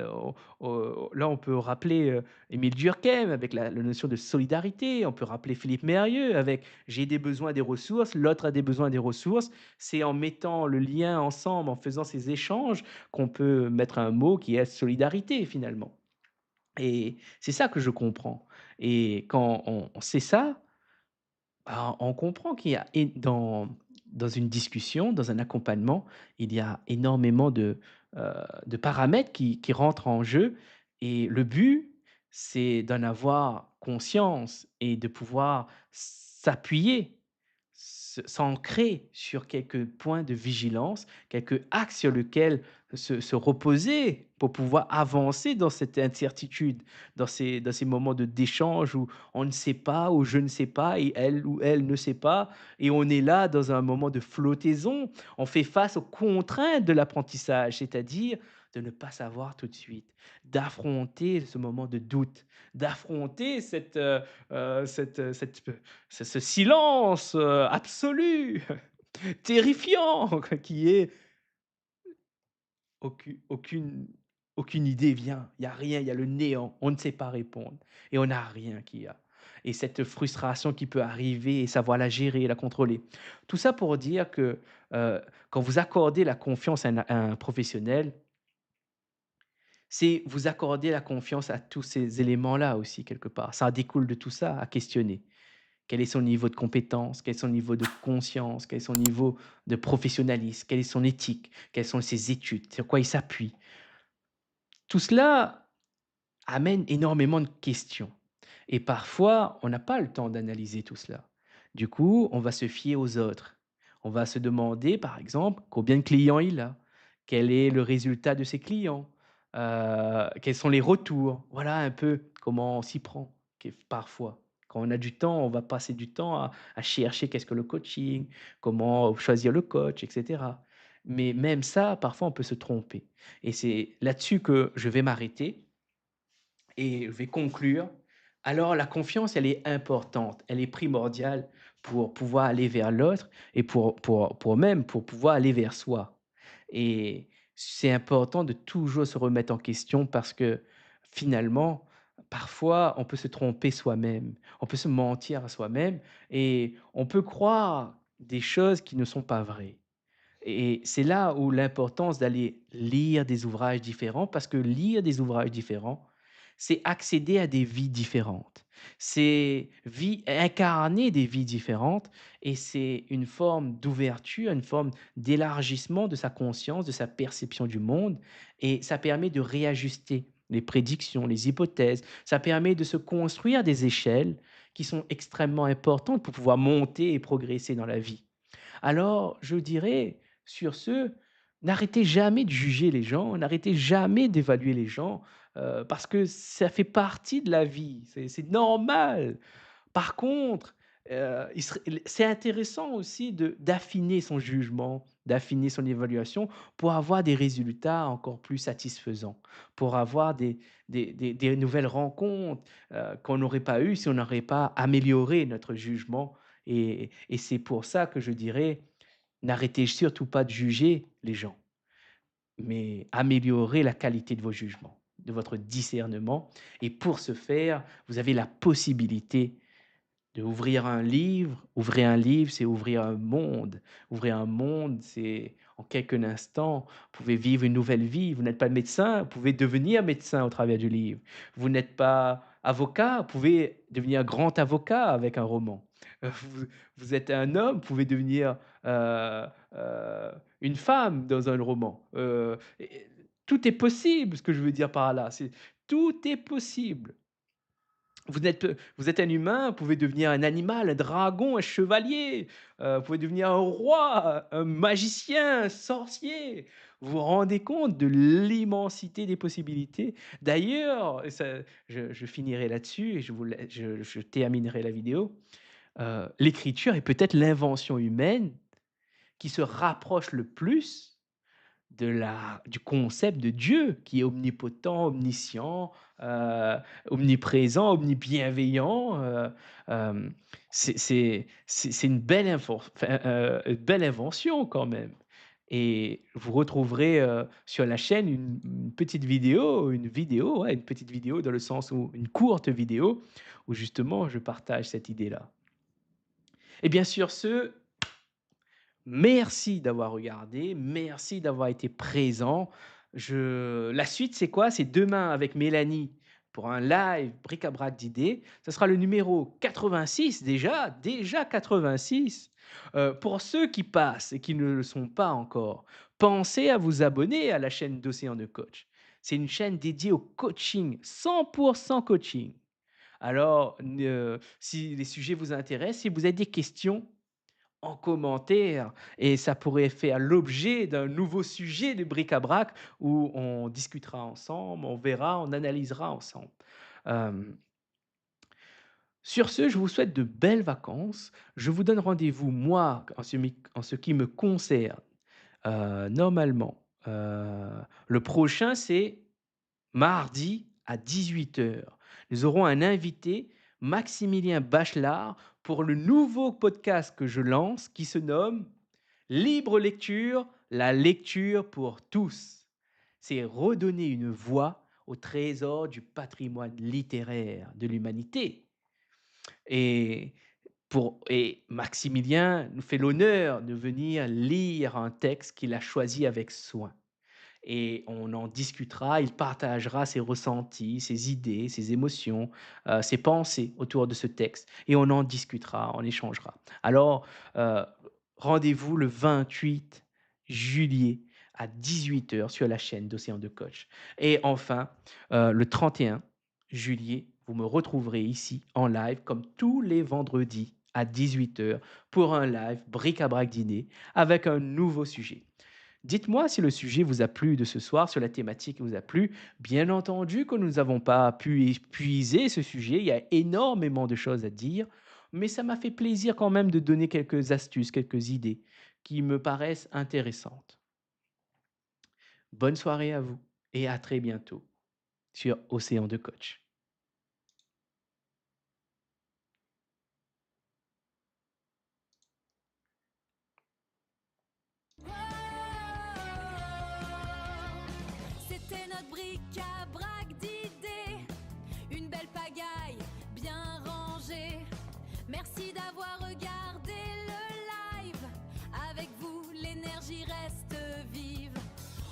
Là, on peut rappeler, Émile Durkheim avec la notion de solidarité. On peut rappeler Philippe Mérieux avec: «J'ai des besoins, des ressources, l'autre a des besoins, des ressources». C'est en mettant le lien ensemble, en faisant ces échanges, qu'on peut mettre un mot qui est solidarité finalement. Et c'est ça que je comprends. Et quand on sait ça, Alors, on comprend qu'il y a dans une discussion, dans un accompagnement, il y a énormément de paramètres qui rentrent en jeu et le but, c'est d'en avoir conscience et de pouvoir s'appuyer, s'ancrer sur quelques points de vigilance, quelques axes sur lesquels se reposer pour pouvoir avancer dans cette incertitude, dans ces moments d'échange où on ne sait pas ou je ne sais pas et elle ou elle ne sait pas et on est là dans un moment de flottaison. On fait face aux contraintes de l'apprentissage, c'est-à-dire de ne pas savoir tout de suite, d'affronter ce moment de doute, d'affronter ce silence, absolu, terrifiant qui est aucune aucune idée vient, il y a rien, il y a le néant, on ne sait pas répondre et on n'a rien qui a et cette frustration qui peut arriver et savoir la gérer, la contrôler. Tout ça pour dire que, quand vous accordez la confiance à un professionnel, c'est vous accorder la confiance à tous ces éléments-là aussi quelque part. Ça découle de tout ça à questionner. Quel est son niveau de compétence? Quel est son niveau de conscience? Quel est son niveau de professionnalisme? Quelle est son éthique? Quelles sont ses études? Sur quoi il s'appuie? Tout cela amène énormément de questions et parfois, on n'a pas le temps d'analyser tout cela. Du coup, on va se fier aux autres. On va se demander, par exemple, combien de clients il a? Quel est le résultat de ses clients? Quels sont les retours? Voilà un peu comment on s'y prend parfois. Quand on a du temps, on va passer du temps à chercher qu'est-ce que le coaching, comment choisir le coach et cetera. Mais même ça, parfois, on peut se tromper et c'est là-dessus que je vais m'arrêter et je vais conclure. Alors la confiance, elle est importante, elle est primordiale pour pouvoir aller vers l'autre et pour pouvoir aller vers soi. Et c'est important de toujours se remettre en question parce que finalement, parfois, on peut se tromper soi-même, on peut se mentir à soi-même et on peut croire des choses qui ne sont pas vraies. Et c'est là où l'importance d'aller lire des ouvrages différents, parce que lire des ouvrages différents, c'est accéder à des vies différentes. C'est incarner des vies différentes et c'est une forme d'ouverture, une forme d'élargissement de sa conscience, de sa perception du monde et ça permet de réajuster les prédictions, les hypothèses. Ça permet de se construire des échelles qui sont extrêmement importantes pour pouvoir monter et progresser dans la vie. Alors, je dirais, sur ce, n'arrêtez jamais de juger les gens, n'arrêtez jamais d'évaluer les gens, parce que ça fait partie de la vie, c'est normal. Par contre, c'est intéressant aussi d'affiner son jugement, d'affiner son évaluation pour avoir des résultats encore plus satisfaisants, pour avoir des nouvelles rencontres, qu'on n'aurait pas eues si on n'aurait pas amélioré notre jugement et c'est pour ça que je dirais: n'arrêtez surtout pas de juger les gens, mais améliorez la qualité de vos jugements, de votre discernement et pour ce faire, vous avez la possibilité d'ouvrir un livre. Ouvrir un livre, c'est ouvrir un monde. Ouvrir un monde, c'est en quelques instants, vous pouvez vivre une nouvelle vie. Vous n'êtes pas médecin, vous pouvez devenir médecin au travers du livre. Vous n'êtes pas avocat, vous pouvez devenir grand avocat avec un roman. Vous êtes un homme, vous pouvez devenir, une femme dans un roman. Tout est possible, ce que je veux dire par là, c'est tout est possible. Vous êtes un humain, vous pouvez devenir un animal, un dragon, un chevalier, vous pouvez devenir un roi, un magicien, un sorcier. Vous vous rendez compte de l'immensité des possibilités? D'ailleurs, et ça je finirai là-dessus et je terminerai la vidéo. L'écriture est peut-être l'invention humaine qui se rapproche le plus du concept de Dieu qui est omnipotent, omniscient, heu, omniprésent, omnibienveillant, c'est une belle invention quand même et vous retrouverez, sur la chaîne une vidéo, ouais, une petite vidéo dans le sens où une courte vidéo où justement je partage cette idée-là et bien sur ce, merci d'avoir regardé, merci d'avoir été présent. La suite, c'est quoi? C'est demain avec Mélanie pour un live bric-à-brac d'idées. Ce sera le numéro 86 déjà 86. Pour ceux qui passent et qui ne le sont pas encore, pensez à vous abonner à la chaîne d'Océan de Coach. C'est une chaîne dédiée au coaching, 100% coaching. Alors, si les sujets vous intéressent, si vous avez des questions, en commentaire et ça pourrait faire l'objet d'un nouveau sujet de bric-à-brac où on discutera ensemble, on verra, on analysera ensemble. Hem, sur ce, je vous souhaite de belles vacances. Je vous donne rendez-vous, moi, en ce qui me concerne, normalement, le prochain, c'est mardi à 18 heures. Nous aurons un invité, Maximilien Bachelard, pour le nouveau podcast que je lance qui se nomme Libre lecture, la lecture pour tous. C'est redonner une voix au trésor du patrimoine littéraire de l'humanité. Et, et Maximilien nous fait l'honneur de venir lire un texte qu'il a choisi avec soin et on en discutera. Il partagera ses ressentis, ses idées, ses émotions, ses pensées autour de ce texte et on en discutera, on échangera. Alors, heu, rendez-vous le 28 juillet à 18 heures sur la chaîne d'Océan de Coach et enfin, le 31 juillet, vous me retrouverez ici en live comme tous les vendredis à 18 heures pour un live bric-à-brac dîner avec un nouveau sujet. Dites-moi si le sujet vous a plu de ce soir, sur la thématique vous a plu. Bien entendu que nous n'avons pas pu épuiser ce sujet, il y a énormément de choses à dire, mais ça m'a fait plaisir quand même de donner quelques astuces, quelques idées qui me paraissent intéressantes. Bonne soirée à vous et à très bientôt sur Océan de Coach. C'était notre bric-à-brac d'idées, une belle pagaille bien rangée. Merci d'avoir regardé le live. Avec vous, l'énergie reste vive.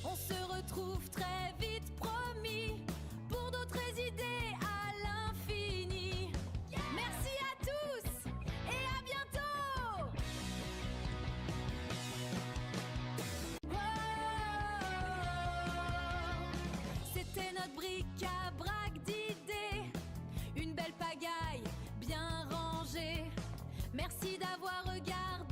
On se retrouve très vite, promis, pour d'autres idées à l'infini. Merci à tous et à bientôt. C'était notre bric-à-brac d'idées, une belle pagaille bien rangée. Merci d'avoir regardé